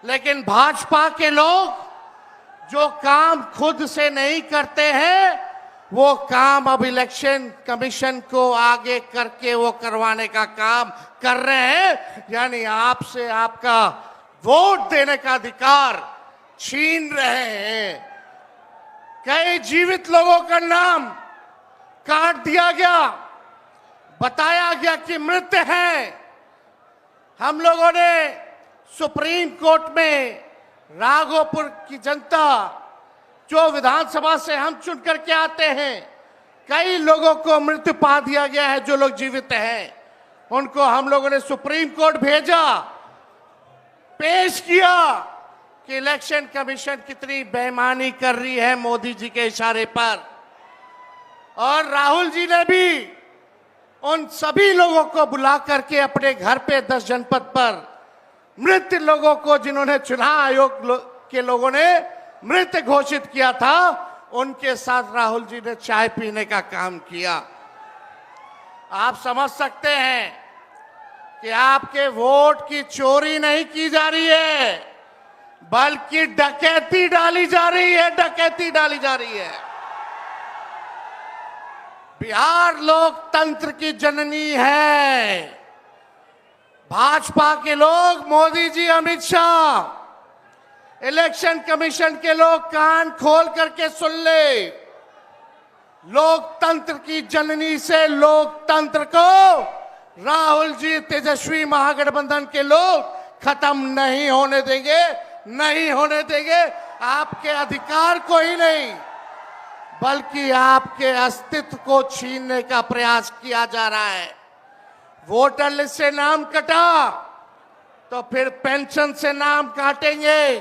लेकिन भाजपा के लोग जो काम खुद से नहीं करते हैं, वो काम अब इलेक्शन कमीशन को आगे करके वो करवाने का काम कर रहे हैं, यानी आपसे आपका वोट देने का अधिकार छीन रहे हैं। कई जीवित लोगों का नाम काट दिया गया, बताया गया कि मृत हैं। हम लोगों ने सुप्रीम कोर्ट में राघोपुर की जनता, जो विधानसभा से हम चुन करके आते हैं, कई लोगों को मृत्यु पा दिया गया है। जो लोग जीवित हैं उनको हम लोगों ने सुप्रीम कोर्ट भेजा, पेश किया कि इलेक्शन कमीशन कितनी बेईमानी कर रही है मोदी जी के इशारे पर। और राहुल जी ने भी उन सभी लोगों को बुला करके अपने घर पे 10 जनपद पर मृत लोगों को, जिन्होंने चुनाव आयोग के लोगों ने मृत घोषित किया था, उनके साथ राहुल जी ने चाय पीने का काम किया। आप समझ सकते हैं कि आपके वोट की चोरी नहीं की जा रही है, बल्कि डकैती डाली जा रही है, डकैती डाली जा रही है। बिहार लोकतंत्र की जननी है। भाजपा के लोग, मोदी जी, अमित शाह, इलेक्शन कमीशन के लोग कान खोल करके सुन ले, लोकतंत्र की जननी से लोकतंत्र को राहुल जी, तेजस्वी महागठबंधन के लोग खत्म नहीं होने देंगे, नहीं होने देंगे। आपके अधिकार को ही नहीं, बल्कि आपके अस्तित्व को छीनने का प्रयास किया जा रहा है। वोटर लिस्ट से नाम कटा तो फिर पेंशन से नाम काटेंगे,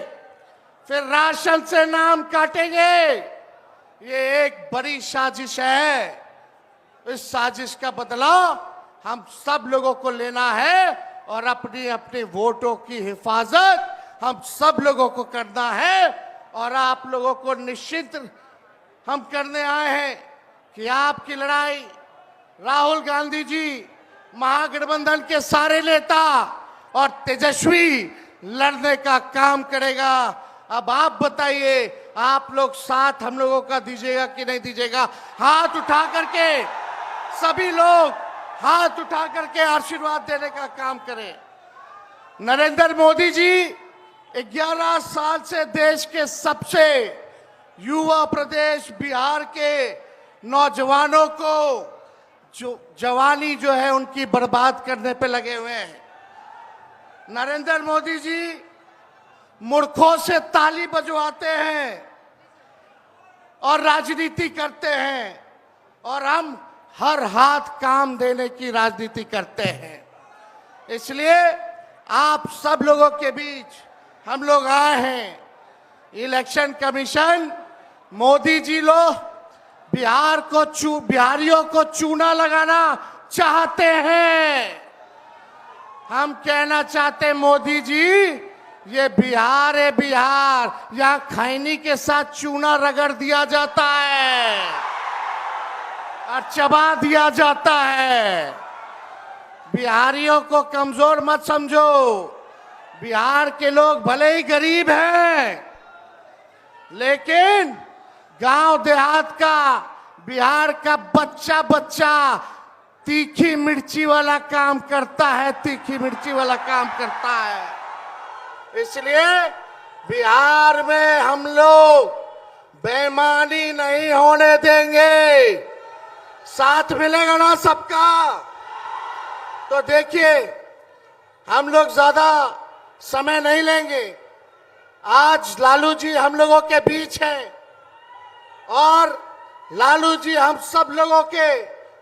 फिर राशन से नाम काटेंगे। ये एक बड़ी साजिश है। इस साजिश का बदला हम सब लोगों को लेना है और अपनी अपने वोटों की हिफाजत हम सब लोगों को करना है। और आप लोगों को निश्चित हम करने आए हैं कि आपकी लड़ाई राहुल गांधी जी, महागठबंधन के सारे नेता और तेजस्वी लड़ने का काम करेगा। अब आप बताइए, आप लोग साथ हम लोगों का दीजिएगा कि नहीं दीजिएगा? हाथ उठा करके सभी लोग हाथ उठा करके आशीर्वाद देने का काम करें। नरेंद्र मोदी जी 11 साल से देश के सबसे युवा प्रदेश बिहार के नौजवानों को जो जवानी जो है उनकी बर्बाद करने पे लगे हुए हैं। नरेंद्र मोदी जी मूर्खों से ताली बजवाते हैं और राजनीति करते हैं, और हम हर हाथ काम देने की राजनीति करते हैं। इसलिए आप सब लोगों के बीच हम लोग आए हैं। इलेक्शन कमीशन, मोदी जी लोग बिहारियों को चूना लगाना चाहते हैं। हम कहना चाहते हैं, मोदी जी ये बिहार है, बिहार यहाँ खैनी के साथ चूना रगड़ दिया जाता है और चबा दिया जाता है। बिहारियों को कमजोर मत समझो। बिहार के लोग भले ही गरीब हैं, लेकिन गांव देहात का बिहार का बच्चा बच्चा तीखी मिर्ची वाला काम करता है, तीखी मिर्ची वाला काम करता है। इसलिए बिहार में हम लोग बेईमानी नहीं होने देंगे। साथ मिलेगा ना सबका? तो देखिए, हम लोग ज्यादा समय नहीं लेंगे। आज लालू जी हम लोगों के बीच हैं और लालू जी हम सब लोगों के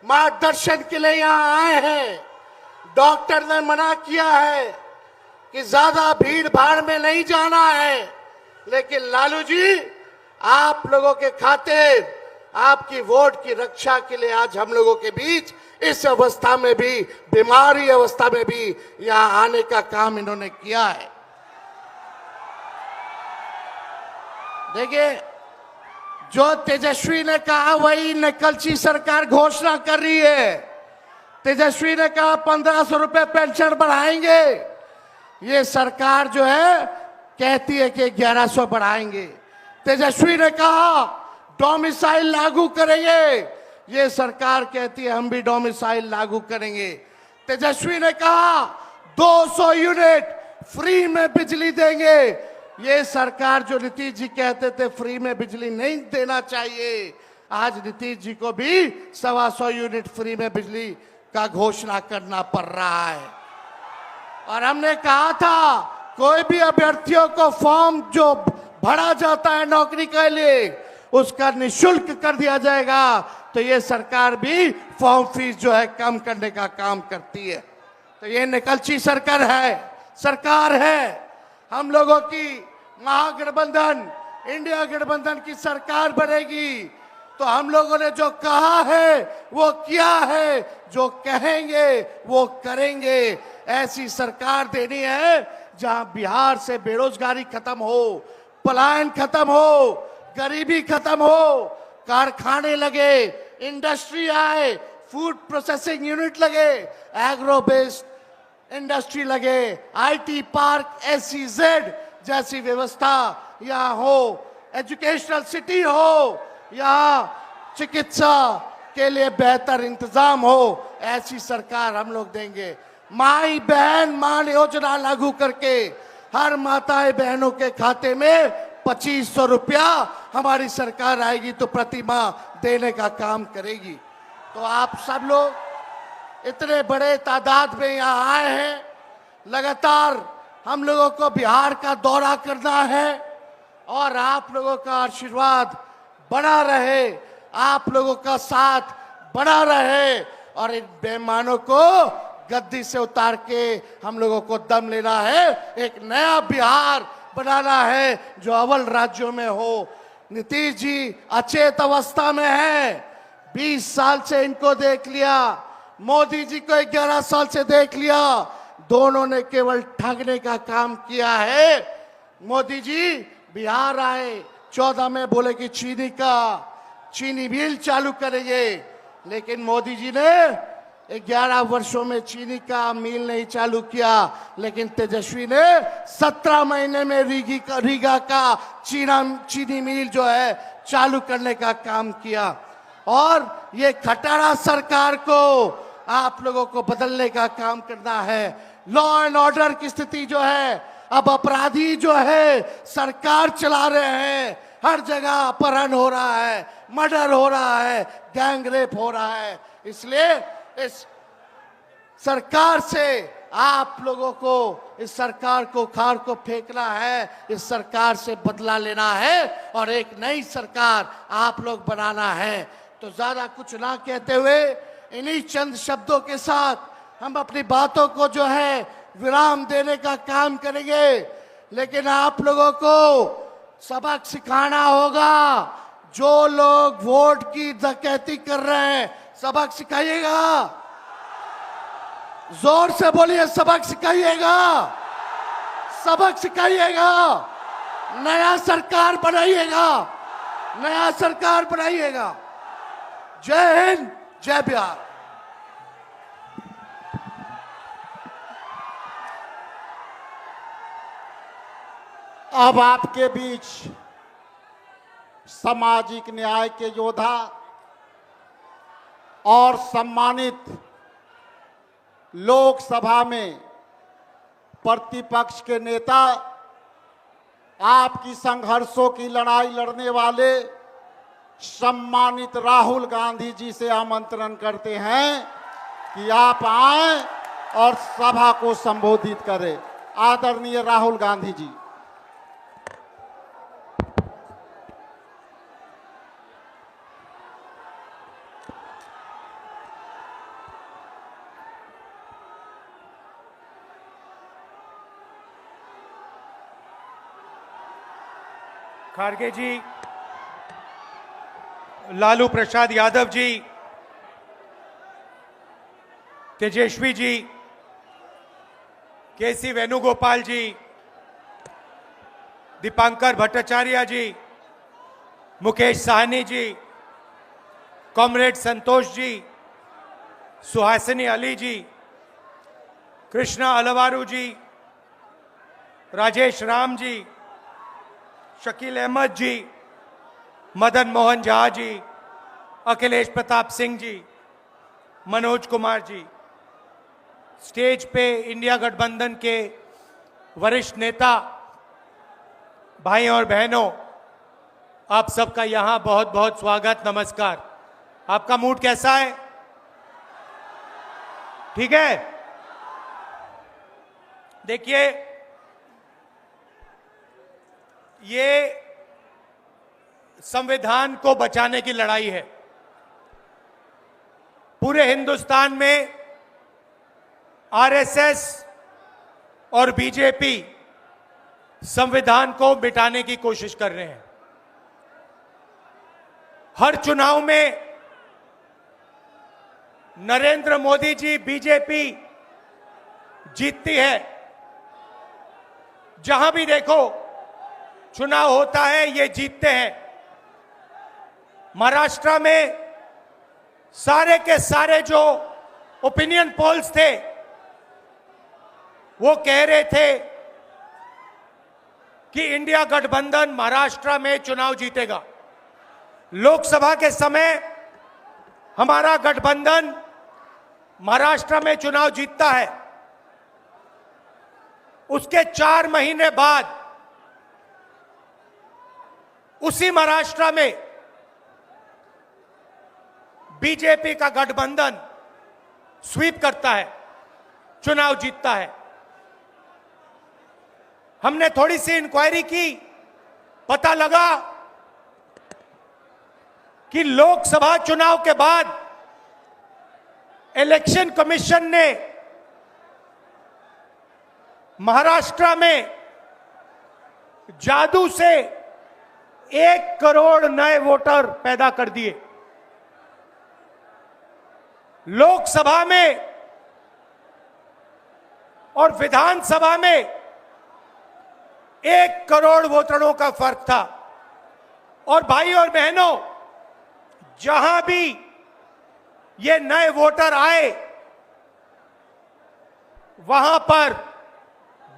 मार्गदर्शन के लिए यहाँ आए हैं। डॉक्टर ने मना किया है कि ज्यादा भीड़ भाड़ में नहीं जाना है, लेकिन लालू जी आप लोगों के खातिर, आपकी वोट की रक्षा के लिए आज हम लोगों के बीच इस अवस्था में भी, बीमारी अवस्था में भी यहाँ आने का काम इन्होंने किया है। देखिए, जो तेजस्वी ने कहा वही नकलची सरकार घोषणा कर रही है। तेजस्वी ने कहा 1500 रुपए पेंशन बढ़ाएंगे, ये सरकार जो है कहती है कि 1100 बढ़ाएंगे। तेजस्वी ने कहा डोमिसाइल लागू करेंगे, ये सरकार कहती है हम भी डोमिसाइल लागू करेंगे। तेजस्वी ने कहा 200 यूनिट फ्री में बिजली देंगे, ये सरकार जो नीतीश जी कहते थे फ्री में बिजली नहीं देना चाहिए, आज नीतीश जी को भी 125 यूनिट फ्री में बिजली का घोषणा करना पड़ रहा है। और हमने कहा था कोई भी अभ्यर्थियों को फॉर्म जो भरा जाता है नौकरी के लिए उसका निशुल्क कर दिया जाएगा, तो ये सरकार भी फॉर्म फीस जो है कम करने का काम करती है। तो ये निकलची सरकार है। हम लोगों की महागठबंधन, इंडिया गठबंधन की सरकार बनेगी तो हम लोगों ने जो कहा है वो किया है, जो कहेंगे वो करेंगे। ऐसी सरकार देनी है जहां बिहार से बेरोजगारी खत्म हो, पलायन खत्म हो, गरीबी खत्म हो, कारखाने लगे, इंडस्ट्री आए, फूड प्रोसेसिंग यूनिट लगे, एग्रो बेस्ड इंडस्ट्री लगे, आईटी पार्क, SEZ जैसी व्यवस्था यहाँ हो, एजुकेशनल सिटी हो, यहाँ चिकित्सा के लिए बेहतर इंतजाम हो, ऐसी सरकार हम लोग देंगे। माई बहन मान योजना लागू करके हर माताएं बहनों के खाते में 2500 रुपया हमारी सरकार आएगी तो प्रति माह देने का काम करेगी। तो आप सब लोग इतने बड़े तादाद में यहाँ आए हैं, लगातार हम लोगों को बिहार का दौरा करना है और आप लोगों का आशीर्वाद बना रहे, आप लोगों का साथ बना रहे और इन बेईमानों को गद्दी से उतार के हम लोगों को दम लेना है, एक नया बिहार बनाना है जो अव्वल राज्यों में हो। नीतीश जी अचेत अवस्था में है, 20 साल से इनको देख लिया, मोदी जी को 11 साल से देख लिया, दोनों ने केवल ठगने का काम किया है। मोदी जी बिहार आए, 14 में बोले कि चीनी मिल चालू करेंगे, लेकिन मोदी जी ने 11 वर्षों में चीनी का मिल नहीं चालू किया, लेकिन तेजस्वी ने 17 महीने में रीगा का चीनी मिल जो है चालू करने का काम किया। और ये खटारा सरकार को आप लोगों को बदलने का काम करना है। लॉ एंड ऑर्डर की स्थिति जो है अब अपराधी जो है सरकार चला रहे हैं, हर जगह अपहरण हो रहा है, मर्डर हो रहा है, गैंग रेप हो रहा है। इसलिए इस सरकार से आप लोगों को, इस सरकार को खार को फेंकना है, इस सरकार से बदला लेना है और एक नई सरकार आप लोग बनाना है। तो ज्यादा कुछ ना कहते हुए इन्हीं चंद शब्दों के साथ हम अपनी बातों को जो है विराम देने का काम करेंगे। लेकिन आप लोगों को सबक सिखाना होगा। जो लोग वोट की डकैती कर रहे हैं, सबक सिखाइएगा। जोर से बोलिए, सबक सिखाइएगा, सबक सिखाइएगा। नया सरकार बनाइएगा, नया सरकार बनाइएगा। जय हिंद, जय बिहार। अब आपके बीच सामाजिक न्याय के योद्धा और सम्मानित लोकसभा में प्रतिपक्ष के नेता, आपकी संघर्षों की लड़ाई लड़ने वाले सम्मानित राहुल गांधी जी से आमंत्रण करते हैं कि आप आएं और सभा को संबोधित करें। आदरणीय राहुल गांधी जी। खारगे जी, लालू प्रसाद यादव जी, तेजस्वी जी, केसी वेणुगोपाल जी, दीपांकर भट्टाचार्य जी, मुकेश साहनी जी, कॉमरेड संतोष जी, सुहासिनी अली जी, कृष्णा अलवारू जी, राजेश राम जी, शकील अहमद जी, मदन मोहन झा जी, अखिलेश प्रताप सिंह जी, मनोज कुमार जी, स्टेज पे इंडिया गठबंधन के वरिष्ठ नेता, भाई और बहनों, आप सबका यहां बहुत बहुत स्वागत, नमस्कार। आपका मूड कैसा है? ठीक है? देखिए, ये संविधान को बचाने की लड़ाई है। पूरे हिंदुस्तान में आरएसएस और बीजेपी संविधान को मिटाने की कोशिश कर रहे हैं। हर चुनाव में नरेंद्र मोदी जी, बीजेपी जीतती है। जहां भी देखो चुनाव होता है, ये जीतते हैं। महाराष्ट्र में सारे के सारे जो ओपिनियन पोल्स थे, वो कह रहे थे कि इंडिया गठबंधन महाराष्ट्र में चुनाव जीतेगा। लोकसभा के समय हमारा गठबंधन महाराष्ट्र में चुनाव जीतता है। उसके 4 महीने बाद उसी महाराष्ट्र में बीजेपी का गठबंधन स्वीप करता है, चुनाव जीतता है। हमने थोड़ी सी इंक्वायरी की, पता लगा कि लोकसभा चुनाव के बाद इलेक्शन कमीशन ने महाराष्ट्र में जादू से 1 करोड़ नए वोटर पैदा कर दिए। लोकसभा में और विधानसभा में 1 करोड़ वोटरों का फर्क था। और भाई और बहनों, जहां भी ये नए वोटर आए, वहां पर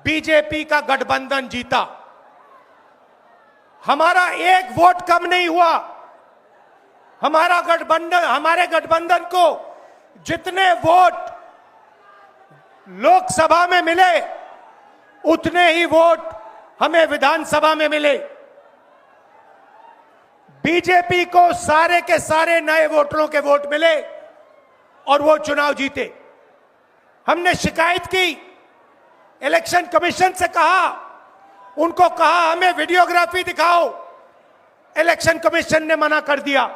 बीजेपी का गठबंधन जीता। हमारा 1 वोट कम नहीं हुआ। हमारे गठबंधन को जितने वोट लोकसभा में मिले, उतने ही वोट हमें विधानसभा में मिले। बीजेपी को सारे के सारे नए वोटरों के वोट मिले और वो चुनाव जीते। हमने शिकायत की, इलेक्शन कमीशन से कहा, उनको कहा हमें वीडियोग्राफी दिखाओ, इलेक्शन कमीशन ने मना कर दिया।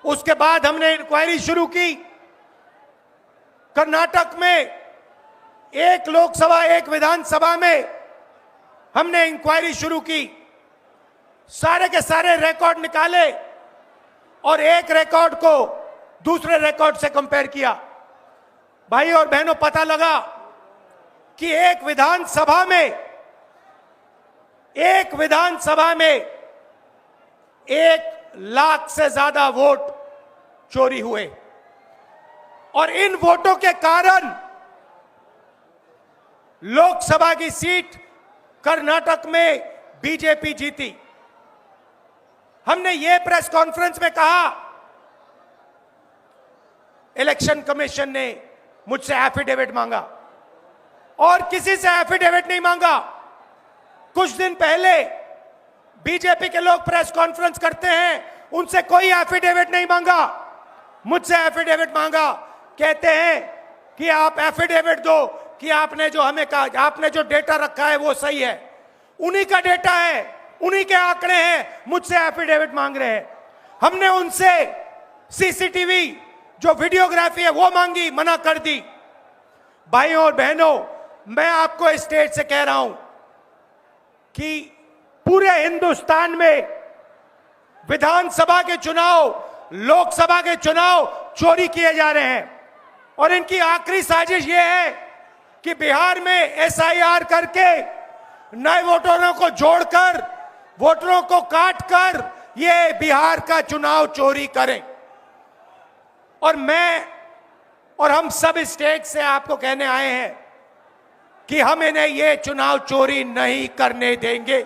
उसके बाद हमने इंक्वायरी शुरू की। कर्नाटक में एक लोकसभा एक विधानसभा में हमने इंक्वायरी शुरू की, सारे के सारे रिकॉर्ड निकाले और एक रिकॉर्ड को दूसरे रिकॉर्ड से कंपेयर किया। भाई और बहनों, पता लगा कि एक विधानसभा में 1 लाख से ज्यादा वोट चोरी हुए और इन वोटों के कारण लोकसभा की सीट कर्नाटक में बीजेपी जीती। हमने ये प्रेस कॉन्फ्रेंस में कहा, इलेक्शन कमीशन ने मुझसे एफिडेविट मांगा और किसी से एफिडेविट नहीं मांगा। कुछ दिन पहले बीजेपी के लोग प्रेस कॉन्फ्रेंस करते हैं, उनसे कोई एफिडेविट नहीं मांगा, मुझसे एफिडेविट मांगा। कहते हैं कि आप एफिडेविट दो कि आपने जो हमें कहा, आपने जो डेटा रखा है वो सही है। उन्हीं का डेटा है, उन्हीं के आंकड़े हैं, मुझसे एफिडेविट मांग रहे हैं। हमने उनसे सीसीटीवी जो वीडियोग्राफी है वो मांगी, मना कर दी। भाइयों और बहनों, मैं आपको इस स्टेज से कह रहा हूं कि पूरे हिंदुस्तान में विधानसभा के चुनाव, लोकसभा के चुनाव चोरी किए जा रहे हैं और इनकी आखिरी साजिश यह है कि बिहार में एसआईआर करके नए वोटरों को जोड़कर, वोटरों को काटकर ये बिहार का चुनाव चोरी करें। और मैं और हम सब स्टेट से आपको कहने आए हैं कि हम इन्हें ये चुनाव चोरी नहीं करने देंगे।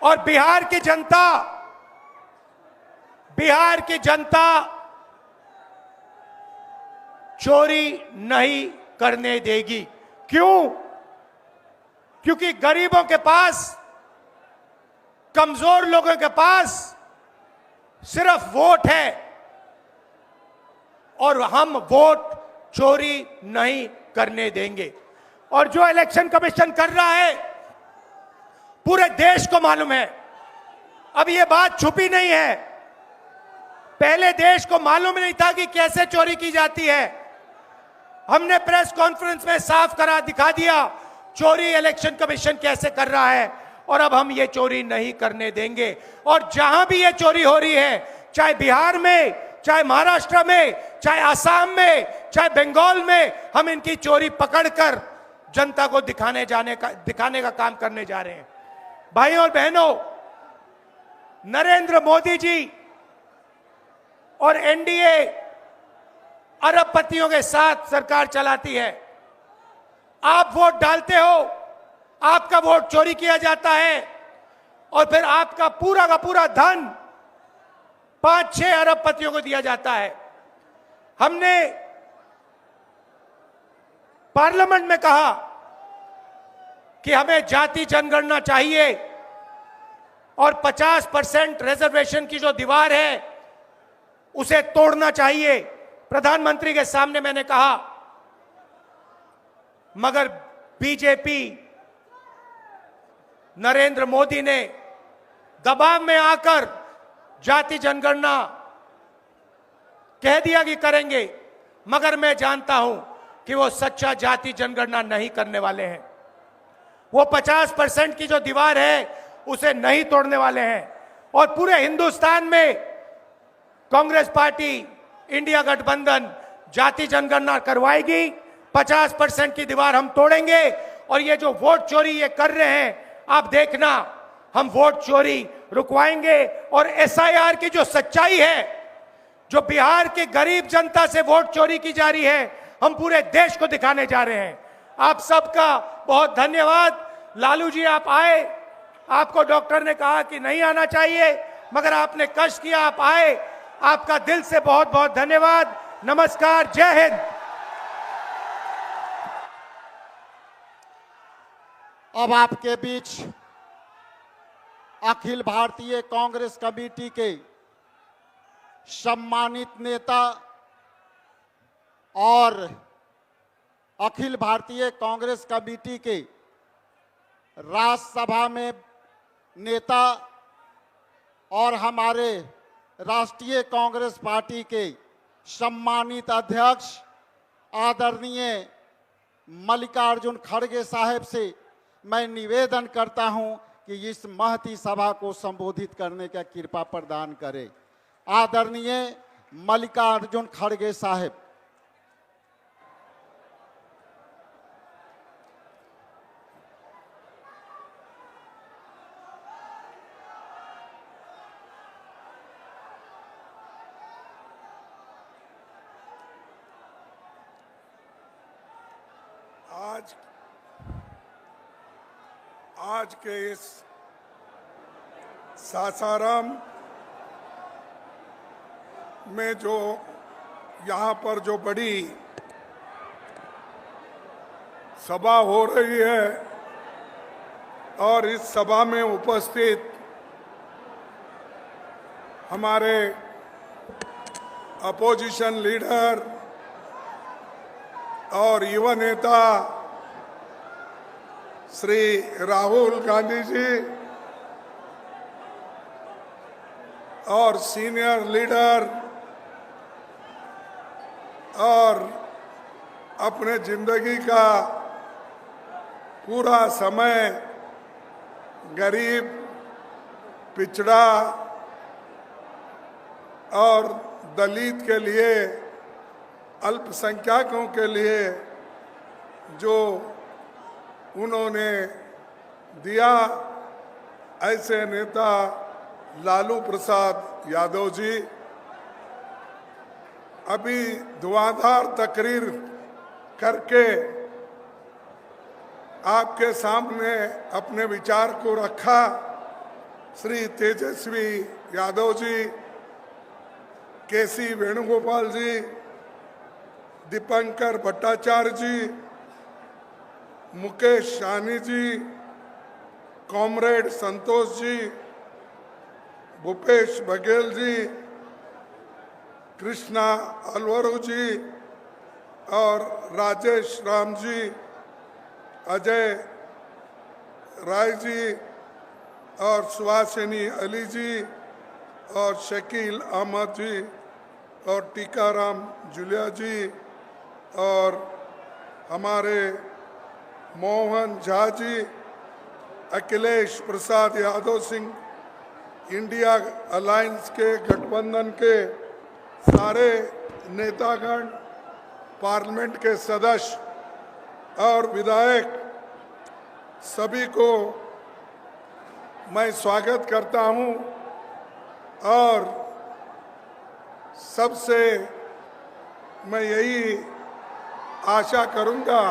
और बिहार की जनता चोरी नहीं करने देगी। क्यों? क्योंकि गरीबों के पास, कमजोर लोगों के पास सिर्फ वोट है और हम वोट चोरी नहीं करने देंगे। और जो इलेक्शन कमीशन कर रहा है पूरे देश को मालूम है। अब ये बात छुपी नहीं है, पहले देश को मालूम नहीं था कि कैसे चोरी की जाती है। हमने प्रेस कॉन्फ्रेंस में साफ करा दिखा दिया चोरी इलेक्शन कमीशन कैसे कर रहा है और अब हम ये चोरी नहीं करने देंगे। और जहां भी ये चोरी हो रही है, चाहे बिहार में, चाहे महाराष्ट्र में, चाहे असम में, चाहे बंगाल में, हम इनकी चोरी पकड़कर जनता को दिखाने का काम करने जा रहे हैं। भाइयों और बहनों, नरेंद्र मोदी जी और एनडीए अरबपतियों के साथ सरकार चलाती है। आप वोट डालते हो, आपका वोट चोरी किया जाता है और फिर आपका पूरा का पूरा धन 5-6 अरबपतियों को दिया जाता है। हमने पार्लियामेंट में कहा कि हमें जाति जनगणना चाहिए और 50% रिजर्वेशन की जो दीवार है उसे तोड़ना चाहिए। प्रधानमंत्री के सामने मैंने कहा, मगर बीजेपी, नरेंद्र मोदी ने दबाव में आकर जाति जनगणना कह दिया कि करेंगे, मगर मैं जानता हूं कि वो सच्चा जाति जनगणना नहीं करने वाले हैं। वो 50% की जो दीवार है उसे नहीं तोड़ने वाले हैं। और पूरे हिंदुस्तान में कांग्रेस पार्टी, इंडिया गठबंधन जाति जनगणना करवाएगी, 50% की दीवार हम तोड़ेंगे। और ये जो वोट चोरी ये कर रहे हैं, आप देखना, हम वोट चोरी रुकवाएंगे। और एसआईआर की जो सच्चाई है, जो बिहार के गरीब जनता से वोट चोरी की जा रही है, हम पूरे देश को दिखाने जा रहे हैं। आप सबका बहुत धन्यवाद। लालू जी, आप आए, आपको डॉक्टर ने कहा कि नहीं आना चाहिए, मगर आपने कष्ट किया, आप आए, आपका दिल से बहुत बहुत धन्यवाद। नमस्कार, जय हिंद। अब आपके बीच अखिल भारतीय कांग्रेस कमेटी के सम्मानित नेता और अखिल भारतीय कांग्रेस कमेटी के राज्यसभा में नेता और हमारे राष्ट्रीय कांग्रेस पार्टी के सम्मानित अध्यक्ष आदरणीय मल्लिकार्जुन खड़गे साहब से मैं निवेदन करता हूं कि इस महती सभा को संबोधित करने का कृपा प्रदान करें। आदरणीय मल्लिकार्जुन खड़गे साहब। आज के इस सासाराम में जो यहाँ पर जो बड़ी सभा हो रही है और इस सभा में उपस्थित हमारे अपोजिशन लीडर और युवा नेता श्री राहुल गांधी जी और सीनियर लीडर और अपने जिंदगी का पूरा समय गरीब, पिछड़ा और दलित के लिए, अल्पसंख्यकों के लिए जो उन्होंने दिया, ऐसे नेता लालू प्रसाद यादव जी अभी धुआंधार तकरीर करके आपके सामने अपने विचार को रखा। श्री तेजस्वी यादव जी, केसी वेणुगोपाल जी, दीपंकर भट्टाचार्य जी, मुकेश सहनी जी, कॉमरेड संतोष जी, भूपेश बघेल जी, कृष्णा अलवरू जी और राजेश राम जी, अजय राय जी और सुहासिनी अली जी और शकील अहमद जी और टीकाराम जुलिया जी और हमारे मोहन झा जी, अखिलेश प्रसाद यादव सिंह, इंडिया अलायंस के गठबंधन के सारे नेतागण, पार्लियामेंट के सदस्य और विधायक, सभी को मैं स्वागत करता हूं और सबसे मैं यही आशा करूंगा,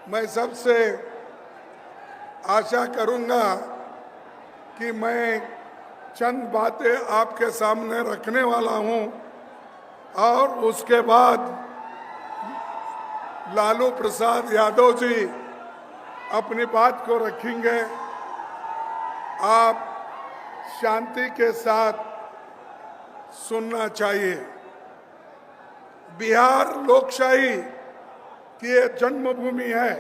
मैं सबसे आशा करूंगा कि मैं चंद बातें आपके सामने रखने वाला हूं और उसके बाद लालू प्रसाद यादव जी अपनी बात को रखेंगे। आप शांति के साथ सुनना चाहिए। बिहार लोकशाही की ये जन्मभूमि है।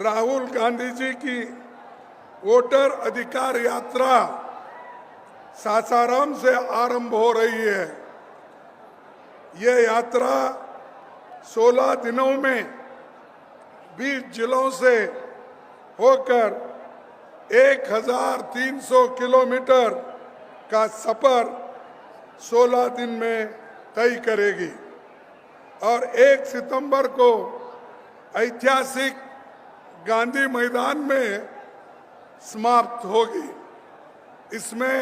राहुल गांधी जी की वोटर अधिकार यात्रा सासाराम से आरंभ हो रही है। ये यात्रा 16 दिनों में 20 जिलों से होकर 1300 किलोमीटर का सफर 16 दिन में तय करेगी और 1 सितंबर को ऐतिहासिक गांधी मैदान में समाप्त होगी। इसमें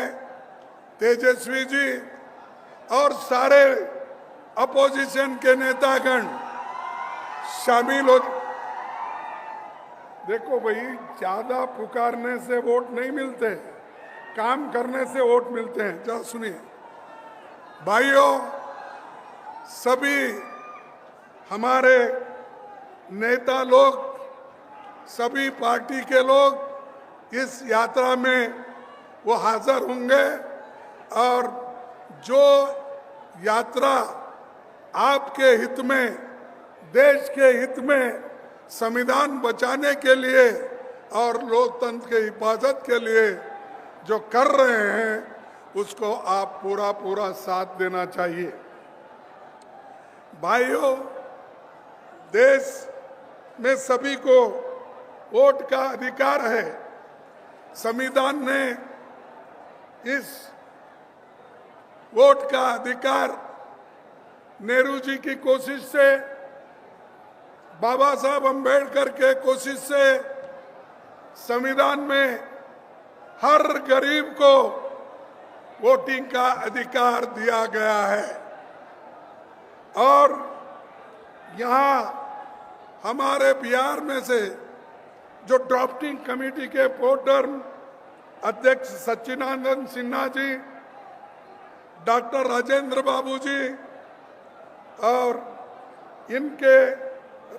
तेजस्वी जी और सारे अपोजिशन के नेतागण शामिल हो। देखो भाई, ज्यादा पुकारने से वोट नहीं मिलते, काम करने से वोट मिलते हैं। जरा सुनिए भाइयों, सभी हमारे नेता लोग, सभी पार्टी के लोग इस यात्रा में वो हाजिर होंगे और जो यात्रा आपके हित में, देश के हित में, संविधान बचाने के लिए और लोकतंत्र के हिफाजत के लिए जो कर रहे हैं उसको आप पूरा साथ देना चाहिए। भाइयों, देश में सभी को वोट का अधिकार है। संविधान ने इस वोट का अधिकार नेहरू जी की कोशिश से, बाबा साहब अंबेडकर के कोशिश से संविधान में हर गरीब को वोटिंग का अधिकार दिया गया है। और यहाँ हमारे बिहार में से जो ड्राफ्टिंग कमेटी के प्रोटर्म अध्यक्ष सच्चिदानंद सिन्हा जी, डॉक्टर राजेंद्र बाबू जी और इनके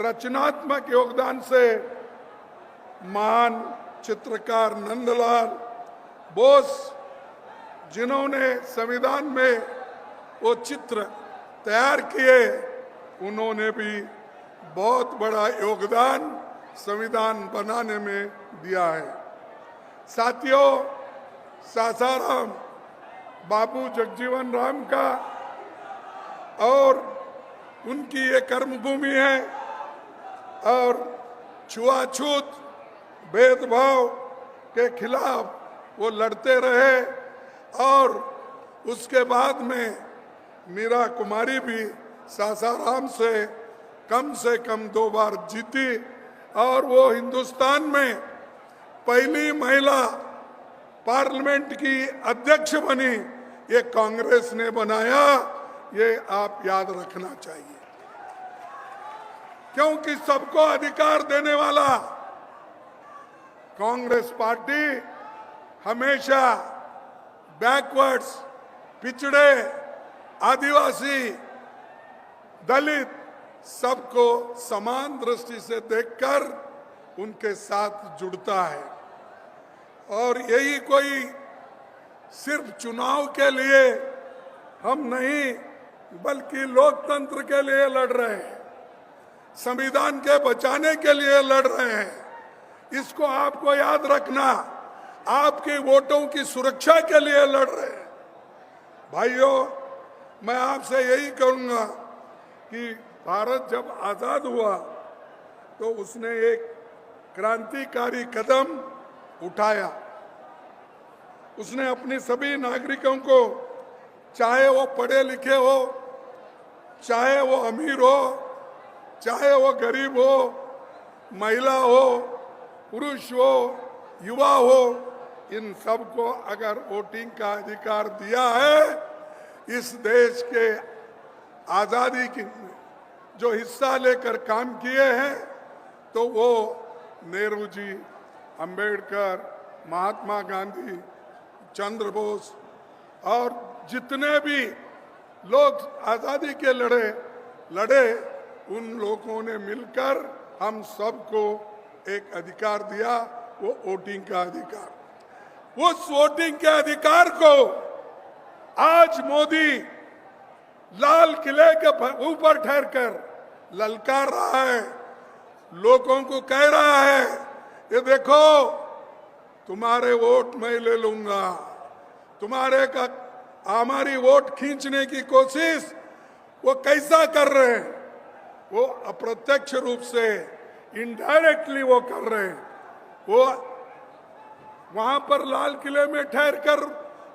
रचनात्मक योगदान से महान चित्रकार नंदलाल बोस, जिन्होंने संविधान में वो चित्र तैयार किए, उन्होंने भी बहुत बड़ा योगदान संविधान बनाने में दिया है। साथियों, सासाराम बाबू जगजीवन राम का और उनकी ये कर्मभूमि है और छुआछूत भेदभाव के खिलाफ वो लड़ते रहे और उसके बाद में मीरा कुमारी भी सासाराम से कम 2 बार जीती और वो हिंदुस्तान में पहली महिला पार्लियामेंट की अध्यक्ष बनी। ये कांग्रेस ने बनाया, ये आप याद रखना चाहिए, क्योंकि सबको अधिकार देने वाला कांग्रेस पार्टी हमेशा बैकवर्ड्स, पिछड़े, आदिवासी, दलित सबको समान दृष्टि से देखकर उनके साथ जुड़ता है। और यही कोई सिर्फ चुनाव के लिए हम नहीं, बल्कि लोकतंत्र के लिए लड़ रहे हैं, संविधान के बचाने के लिए लड़ रहे हैं। इसको आपको याद रखना, आपके वोटों की सुरक्षा के लिए लड़ रहे हैं। भाइयों, मैं आपसे यही कहूंगा कि भारत जब आजाद हुआ तो उसने एक क्रांतिकारी कदम उठाया। उसने अपने सभी नागरिकों को, चाहे वो पढ़े लिखे हो, चाहे वो अमीर हो, चाहे वो गरीब हो, महिला हो, पुरुष हो, युवा हो, इन सबको अगर वोटिंग का अधिकार दिया है, इस देश के आजादी की जो हिस्सा लेकर काम किए हैं, तो वो नेहरू जी, अंबेडकर, महात्मा गांधी, चंद्र बोस और जितने भी लोग आजादी के लड़े, उन लोगों ने मिलकर हम सबको एक अधिकार दिया, वो वोटिंग का अधिकार। उस वोटिंग के अधिकार को आज मोदी लाल किले के ऊपर ठहरकर ललकार रहा है, लोगों को कह रहा है, ये देखो तुम्हारे वोट मैं ले लूंगा। हमारी वोट खींचने की कोशिश वो कैसा कर रहे हैं? वो अप्रत्यक्ष रूप से, इनडायरेक्टली वो कर रहे हैं। वो वहां पर लाल किले में ठहर कर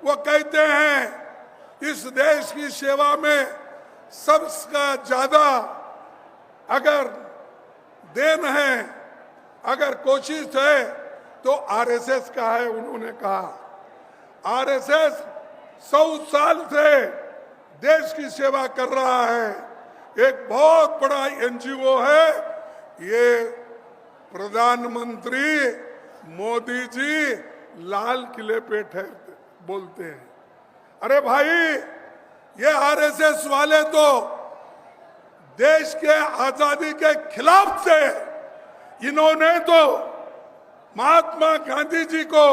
वो कहते हैं इस देश की सेवा में सबसे ज्यादा अगर देन है, अगर कोशिश है तो आरएसएस का है। उन्होंने कहा आरएसएस 100 साल से देश की सेवा कर रहा है, एक बहुत बड़ा एनजीओ है। ये प्रधानमंत्री मोदी जी लाल किले पे ठहरते बोलते हैं। अरे भाई, ये आरएसएस वाले तो देश के आजादी के खिलाफ थे। इन्होंने तो महात्मा गांधी जी को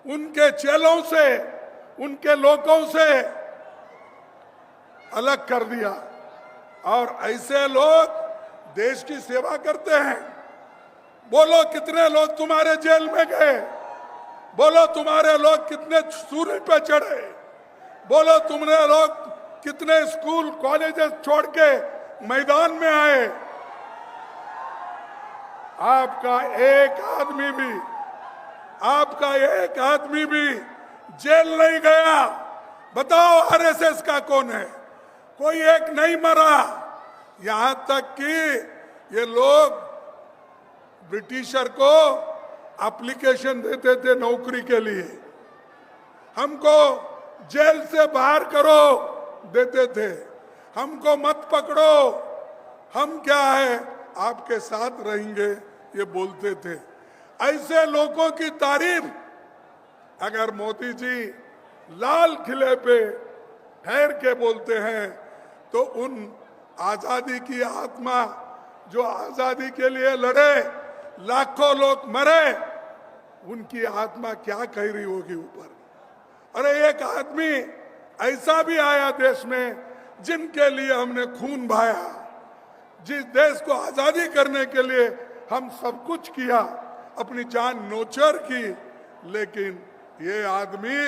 उनके चेलों से, उनके लोगों से अलग कर दिया। और ऐसे लोग देश की सेवा करते हैं। बोलो कितने लोग तुम्हारे जेल में गए, बोलो तुम्हारे लोग कितने सूरज पे चढ़े, बोलो तुमने लोग कितने स्कूल कॉलेजेस छोड़ के मैदान में आए। आपका एक आदमी भी जेल नहीं गया। बताओ आरएसएस का कौन है? कोई एक नहीं मरा। यहां तक कि ये लोग ब्रिटिशर को एप्लीकेशन देते थे नौकरी के लिए, हमको जेल से बाहर करो देते थे, हमको मत पकड़ो, हम क्या है आपके साथ रहेंगे, ये बोलते थे। ऐसे लोगों की तारीफ अगर मोदी जी लाल किले पे ठहर के बोलते हैं तो उन आजादी की आत्मा जो आजादी के लिए लड़े, लाखों लोग मरे, उनकी आत्मा क्या कह रही होगी ऊपर। अरे एक आदमी ऐसा भी आया देश में जिनके लिए हमने खून बहाया, जिस देश को आजादी करने के लिए हम सब कुछ किया, अपनी जान नौचर की, लेकिन ये आदमी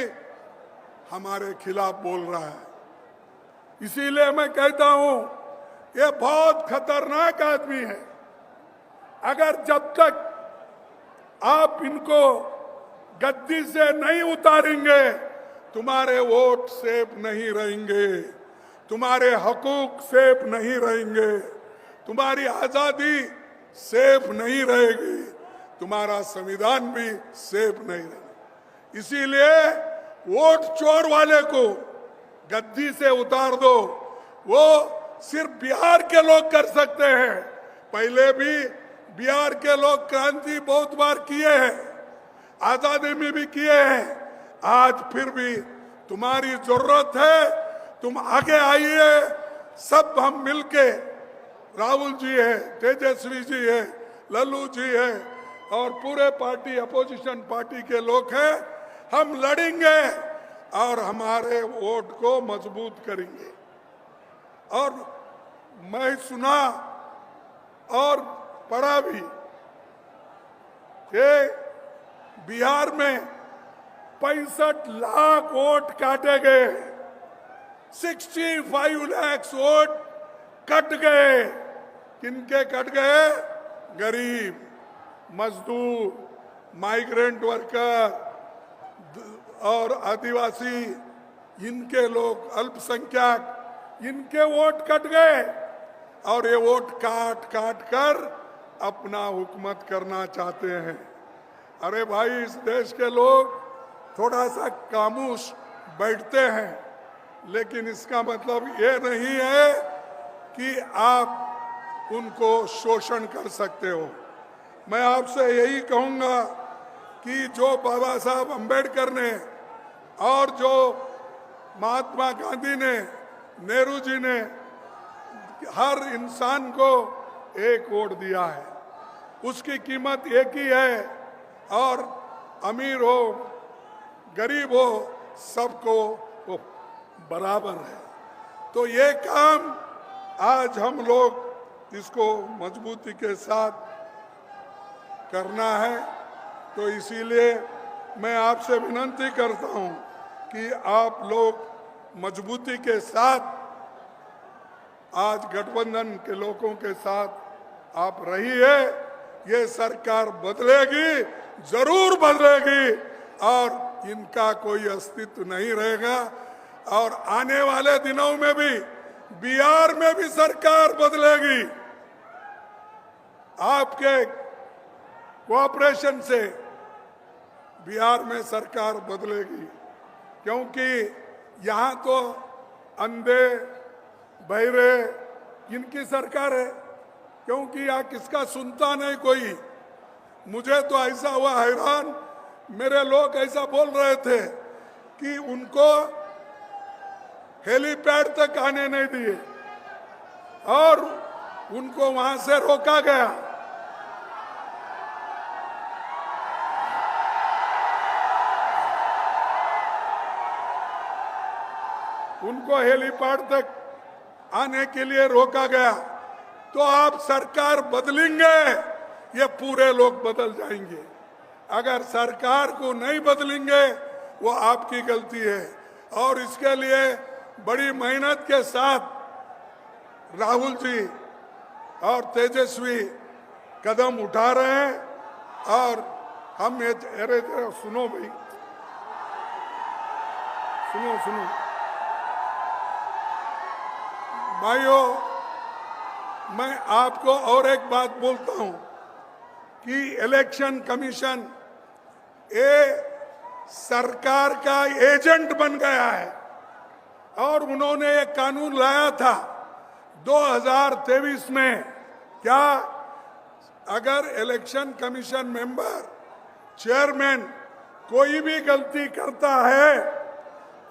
हमारे खिलाफ बोल रहा है। इसीलिए मैं कहता हूं ये बहुत खतरनाक आदमी है। अगर जब तक आप इनको गद्दी से नहीं उतारेंगे, तुम्हारे वोट सेफ नहीं रहेंगे, तुम्हारे हकूक सेफ नहीं रहेंगे, तुम्हारी आजादी सेफ नहीं रहेगी, तुम्हारा संविधान भी सेफ नहीं रहेगा। इसीलिए वोट चोर वाले को गद्दी से उतार दो। वो सिर्फ बिहार के लोग कर सकते हैं। पहले भी बिहार के लोग क्रांति बहुत बार किए हैं, आजादी में भी किए हैं। आज फिर भी तुम्हारी जरूरत है, तुम आगे आइए। सब हम मिलके, राहुल जी है, तेजस्वी जी है, लल्लू जी है और पूरे पार्टी अपोजिशन पार्टी के लोग हैं, हम लड़ेंगे और हमारे वोट को मजबूत करेंगे। और मैं सुना और पढ़ा भी कि बिहार में 65 लाख वोट काटे गए, 65 लाख वोट कट गए। किनके कट गए? गरीब, मजदूर, माइग्रेंट वर्कर और आदिवासी, इनके लोग, अल्पसंख्यक, इनके वोट कट गए। और ये वोट काट काट कर अपना हुकूमत करना चाहते हैं। अरे भाई, इस देश के लोग थोड़ा सा खामोश बैठते हैं, लेकिन इसका मतलब ये नहीं है कि आप उनको शोषण कर सकते हो। मैं आपसे यही कहूंगा कि जो बाबा साहब अंबेडकर ने और जो महात्मा गांधी ने, नेहरू जी ने हर इंसान को एक वोट दिया है, उसकी कीमत एक ही है। और अमीर हो, गरीब हो, सबको वो बराबर है। तो ये काम आज हम लोग इसको मजबूती के साथ करना है। तो इसीलिए मैं आपसे विनती करता हूं कि आप लोग मजबूती के साथ आज गठबंधन के लोगों के साथ आप रहिए। ये सरकार बदलेगी, जरूर बदलेगी और इनका कोई अस्तित्व नहीं रहेगा। और आने वाले दिनों में भी बिहार में भी सरकार बदलेगी। आपके कोऑपरेशन से बिहार में सरकार बदलेगी, क्योंकि यहाँ तो अंधे बहरे इनकी सरकार है, क्योंकि यहाँ किसका सुनता नहीं कोई। मुझे तो ऐसा हुआ हैरान, मेरे लोग ऐसा बोल रहे थे कि उनको हेलीपैड तक आने नहीं दिए। और उनको वहां से रोका गया। उनको हेलीपैड तक आने के लिए रोका गया। तो आप सरकार बदलेंगे, ये पूरे लोग बदल जाएंगे। अगर सरकार को नहीं बदलेंगे वो आपकी गलती है। और इसके लिए बड़ी मेहनत के साथ राहुल जी और तेजस्वी कदम उठा रहे हैं। और हम ये अरे सुनो भाई, सुनो भाइयों, मैं आपको और एक बात बोलता हूं कि इलेक्शन कमीशन ये सरकार का एजेंट बन गया है। और उन्होंने एक कानून लाया था 2023 में, क्या अगर इलेक्शन कमीशन मेंबर, चेयरमैन कोई भी गलती करता है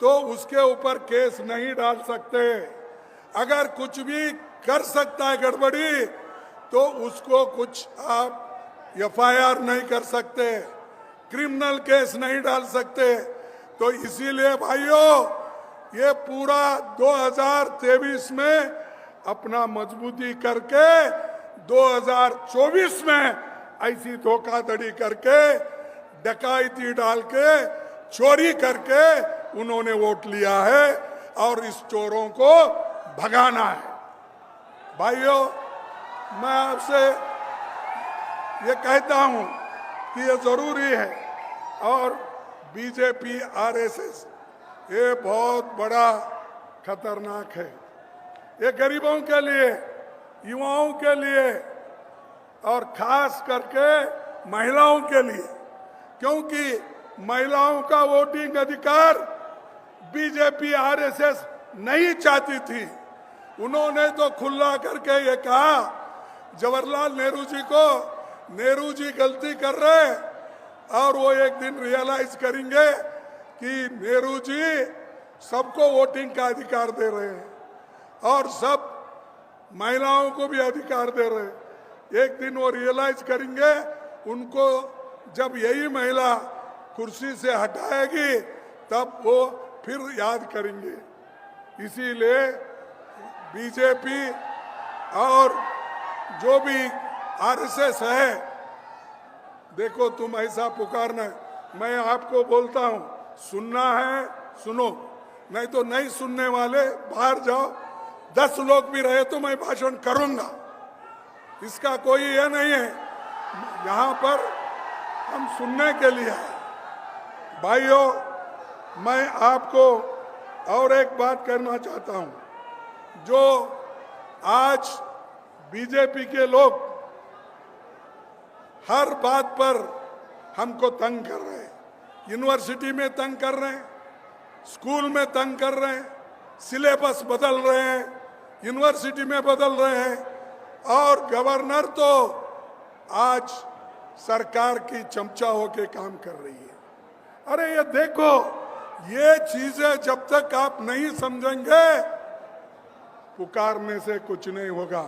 तो उसके ऊपर केस नहीं डाल सकते। अगर कुछ भी कर सकता है गड़बड़ी तो उसको कुछ आप एफआईआर नहीं कर सकते, क्रिमिनल केस नहीं डाल सकते। तो इसीलिए भाइयों, ये पूरा 2023 में अपना मजबूती करके 2024 में ऐसी धोखाधड़ी करके, डकैती डाल के, चोरी करके उन्होंने वोट लिया है और इस चोरों को भगाना है। भाइयों, मैं आपसे ये कहता हूं कि ये जरूरी है। और बीजेपी आरएसएस ये बहुत बड़ा खतरनाक है। ये गरीबों के लिए, युवाओं के लिए और खास करके महिलाओं के लिए, क्योंकि महिलाओं का वोटिंग अधिकार बीजेपी आरएसएस नहीं चाहती थी। उन्होंने तो खुला करके ये कहा जवाहरलाल नेहरू जी को, नेहरू जी गलती कर रहे और वो एक दिन रियलाइज करेंगे कि नेहरू जी सबको वोटिंग का अधिकार दे रहे हैं और सब महिलाओं को भी अधिकार दे रहे हैं। एक दिन वो रियलाइज करेंगे, उनको जब यही महिला कुर्सी से हटाएगी तब वो फिर याद करेंगे। इसीलिए बीजेपी और जो भी आरएसएस है, देखो तुम ऐसा पुकारना, मैं आपको बोलता हूं, सुनना है सुनो, नहीं तो नहीं सुनने वाले बाहर जाओ। 10 लोग भी रहे तो मैं भाषण करूंगा, इसका कोई ये नहीं है। यहाँ पर हम सुनने के लिए हैं। भाइयों, मैं आपको और एक बात करना चाहता हूं। जो आज बीजेपी के लोग हर बात पर हमको तंग कर रहे हैं, यूनिवर्सिटी में तंग कर रहे हैं, स्कूल में तंग कर रहे हैं, सिलेबस बदल रहे हैं, यूनिवर्सिटी में बदल रहे हैं, और गवर्नर तो आज सरकार की चमचा होके काम कर रही है। अरे ये देखो, ये चीजें जब तक आप नहीं समझेंगे पुकारने से कुछ नहीं होगा।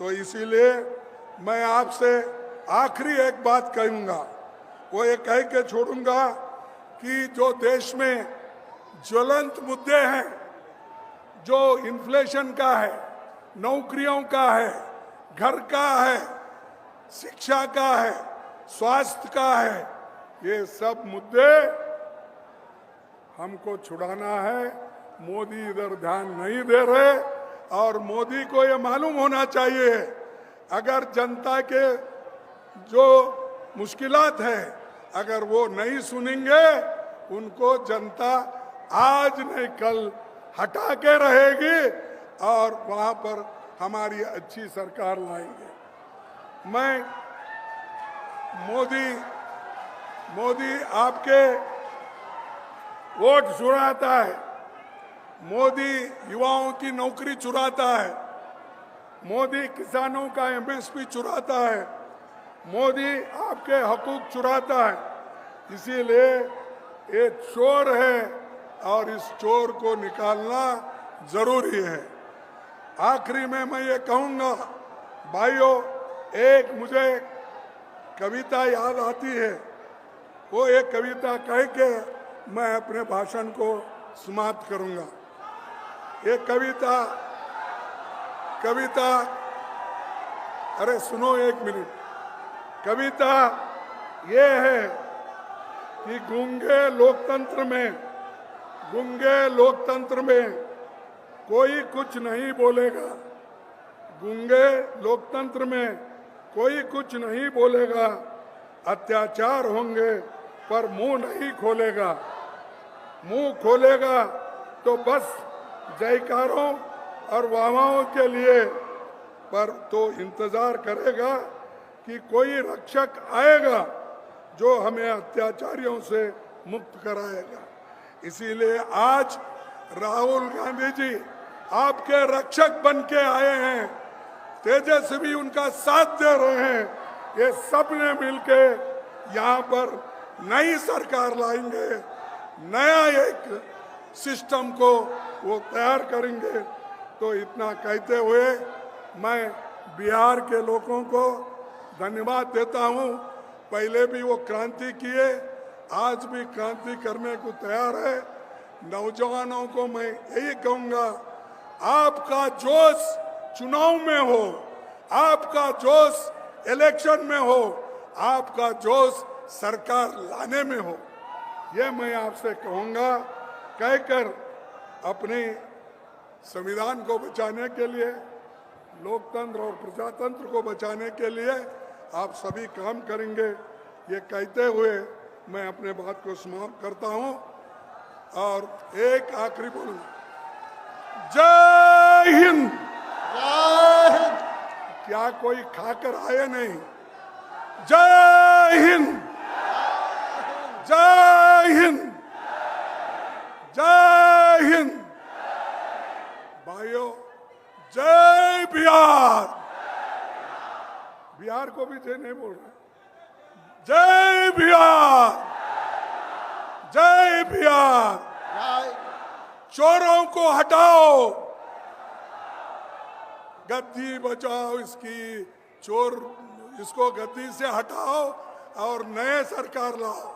तो इसीलिए मैं आपसे आखिरी एक बात कहूंगा, वो ये कह के छोड़ूंगा कि जो देश में ज्वलंत मुद्दे हैं, जो इन्फ्लेशन का है, नौकरियों का है, घर का है, शिक्षा का है, स्वास्थ्य का है, ये सब मुद्दे हमको छुड़ाना है। मोदी इधर ध्यान नहीं दे रहे और मोदी को ये मालूम होना चाहिए, अगर जनता के जो मुश्किलात है अगर वो नहीं सुनेंगे, उनको जनता आज नहीं कल हटा के रहेगी और वहां पर हमारी अच्छी सरकार लाएंगे। मैं मोदी आपके वोट चुराता है, मोदी युवाओं की नौकरी चुराता है, मोदी किसानों का एमएसपी चुराता है, मोदी आपके हकूक चुराता है। इसीलिए ये चोर है और इस चोर को निकालना जरूरी है। आखिरी में मैं ये कहूंगा, भाइयों, एक मुझे कविता याद आती है। वो एक कविता कह के मैं अपने भाषण को समाप्त करूंगा। ये कविता अरे सुनो एक मिनट। कविता ये है कि गूंगे लोकतंत्र में कोई कुछ नहीं बोलेगा। गूंगे लोकतंत्र में कोई कुछ नहीं बोलेगा। अत्याचार होंगे पर मुंह नहीं खोलेगा। मुंह खोलेगा तो बस जयकारों और वाहवाहों के लिए, पर तो इंतजार करेगा कि कोई रक्षक आएगा जो हमें अत्याचारियों से मुक्त कराएगा। इसीलिए आज राहुल गांधी जी आपके रक्षक बन के आए हैं। तेजस्वी उनका साथ दे रहे हैं। ये सब ने मिलके यहाँ पर नई सरकार लाएंगे, नया एक सिस्टम को वो तैयार करेंगे। तो इतना कहते हुए मैं बिहार के लोगों को धन्यवाद देता हूँ। पहले भी वो क्रांति किए, आज भी क्रांति करने को तैयार है। नौजवानों को मैं यही कहूँगा, आपका जोश चुनाव में हो, आपका जोश इलेक्शन में हो, आपका जोश सरकार लाने में हो। ये मैं आपसे कहूँगा। कहकर अपने संविधान को बचाने के लिए, लोकतंत्र और प्रजातंत्र को बचाने के लिए आप सभी काम करेंगे। ये कहते हुए मैं अपने बात को समाप्त करता हूँ और एक आखिरी बोलूँगा, जय हिंद। क्या कोई खाकर आए नहीं? जय हिंद, जय हिंद, जय हिंद। भाइयों, जय बिहार। बिहार को भी जय नहीं बोल रहे। जय बिहार, जय बिहार। चोरों को हटाओ, गद्दी बचाओ, इसको गद्दी से हटाओ और नए सरकार लाओ।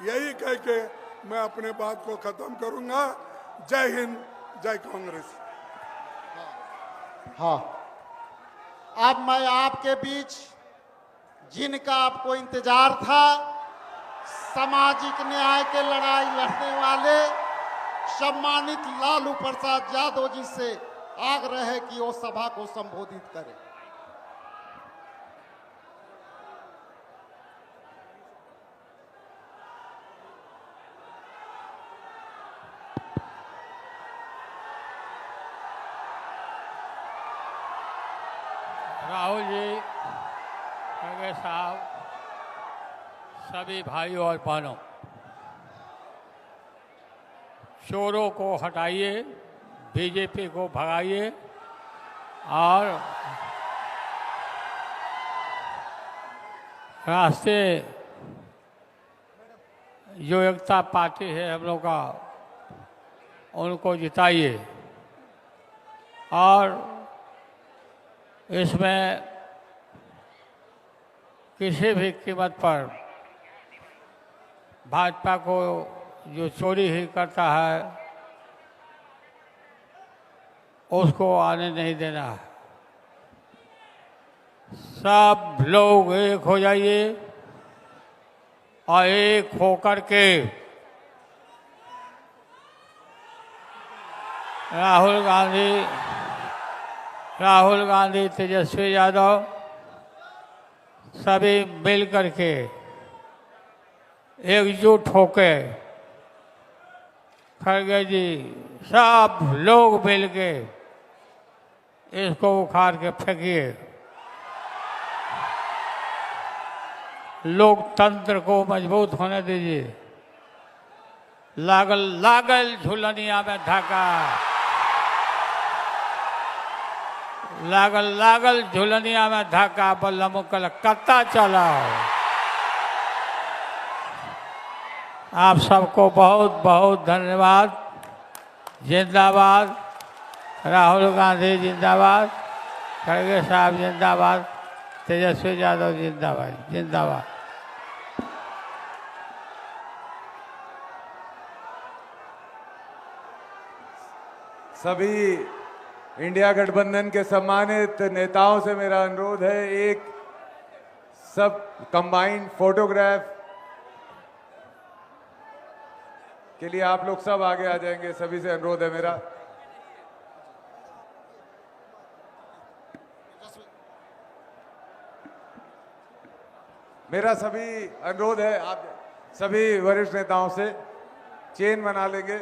यही कह के मैं अपने बात को खत्म करूंगा। जय हिंद, जय कांग्रेस। हाँ, अब मैं आपके बीच जिनका आपको इंतजार था, सामाजिक न्याय के लड़ाई लड़ने वाले सम्मानित लालू प्रसाद यादव जी से आग्रह है कि वो सभा को संबोधित करें। राहुल जी, खड़गे साहब, सभी भाइयों और बहनों, चोरों को हटाइए, बीजेपी को भगाइए और राष्ट्रीय जो एकता पार्टी है हम लोग का, उनको जिताइए। और इसमें किसी भी कीमत पर भाजपा को जो चोरी ही करता है उसको आने नहीं देना है। सब लोग एक हो जाइए और एक होकर के राहुल गांधी, तेजस्वी यादव सभी मिल करके एकजुट होके, खड़गे जी, सब लोग मिल के इसको उखाड़ के फेंकिए। लोकतंत्र को मजबूत होने दीजिए। लागल लागल झुलनिया में धाका, लागल लागल झुलनिया में धाका, बल्लम कलकत्ता चलाओ। आप सबको बहुत बहुत धन्यवाद। जिंदाबाद, राहुल गांधी जिंदाबाद, खड़गे साहब जिंदाबाद, तेजस्वी यादव जिंदाबाद जिंदाबाद। सभी इंडिया गठबंधन के सम्मानित नेताओं से मेरा अनुरोध है, एक सब कंबाइंड फोटोग्राफ के लिए आप लोग सब आगे आ जाएंगे, सभी से अनुरोध है मेरा। मेरा सभी अनुरोध है, आप सभी वरिष्ठ नेताओं से चेन बना लेंगे।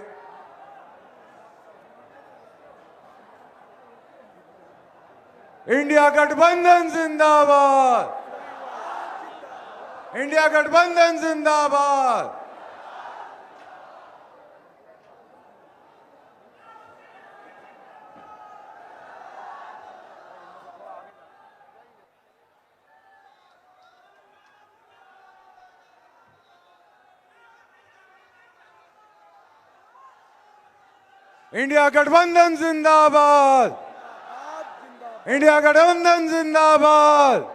इंडिया गठबंधन जिंदाबाद, इंडिया गठबंधन जिंदाबाद। इंडिया गठबंधन जिंदाबाद, इंडिया गठबंधन जिंदाबाद।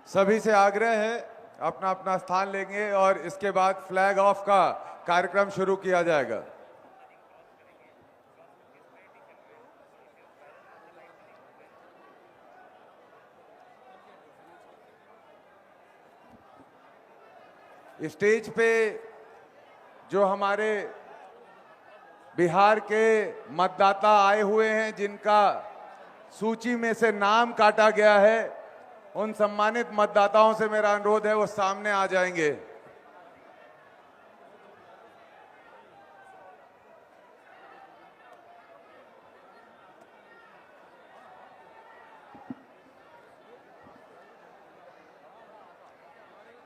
सभी से आग्रह है अपना अपना स्थान लेंगे और इसके बाद फ्लैग ऑफ का कार्यक्रम शुरू किया जाएगा। स्टेज पे जो हमारे बिहार के मतदाता आए हुए हैं, जिनका सूची में से नाम काटा गया है, उन सम्मानित मतदाताओं से मेरा अनुरोध है वो सामने आ जाएंगे।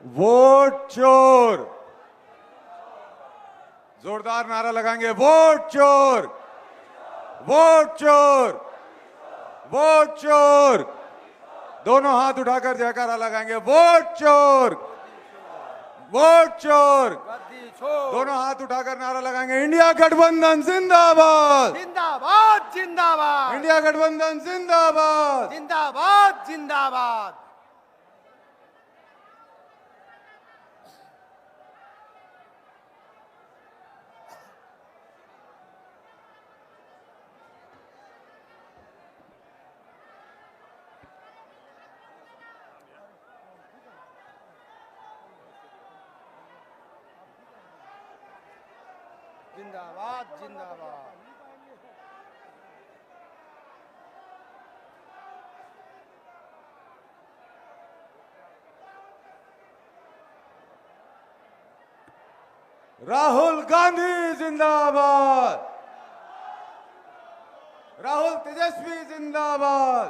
वोट चोर, जोरदार नारा लगाएंगे, वोट चोर, वोट चोर, वोट चोर। दोनों हाथ उठाकर जयकारा लगाएंगे, वोट चोर, वोट चोर। दोनों हाथ उठाकर नारा लगाएंगे, इंडिया गठबंधन जिंदाबाद, जिंदाबाद जिंदाबाद, इंडिया गठबंधन जिंदाबाद, जिंदाबाद जिंदाबाद। जिंदाबाद जिंदाबाद। राहुल गांधी जिंदाबाद, राहुल तेजस्वी जिंदाबाद,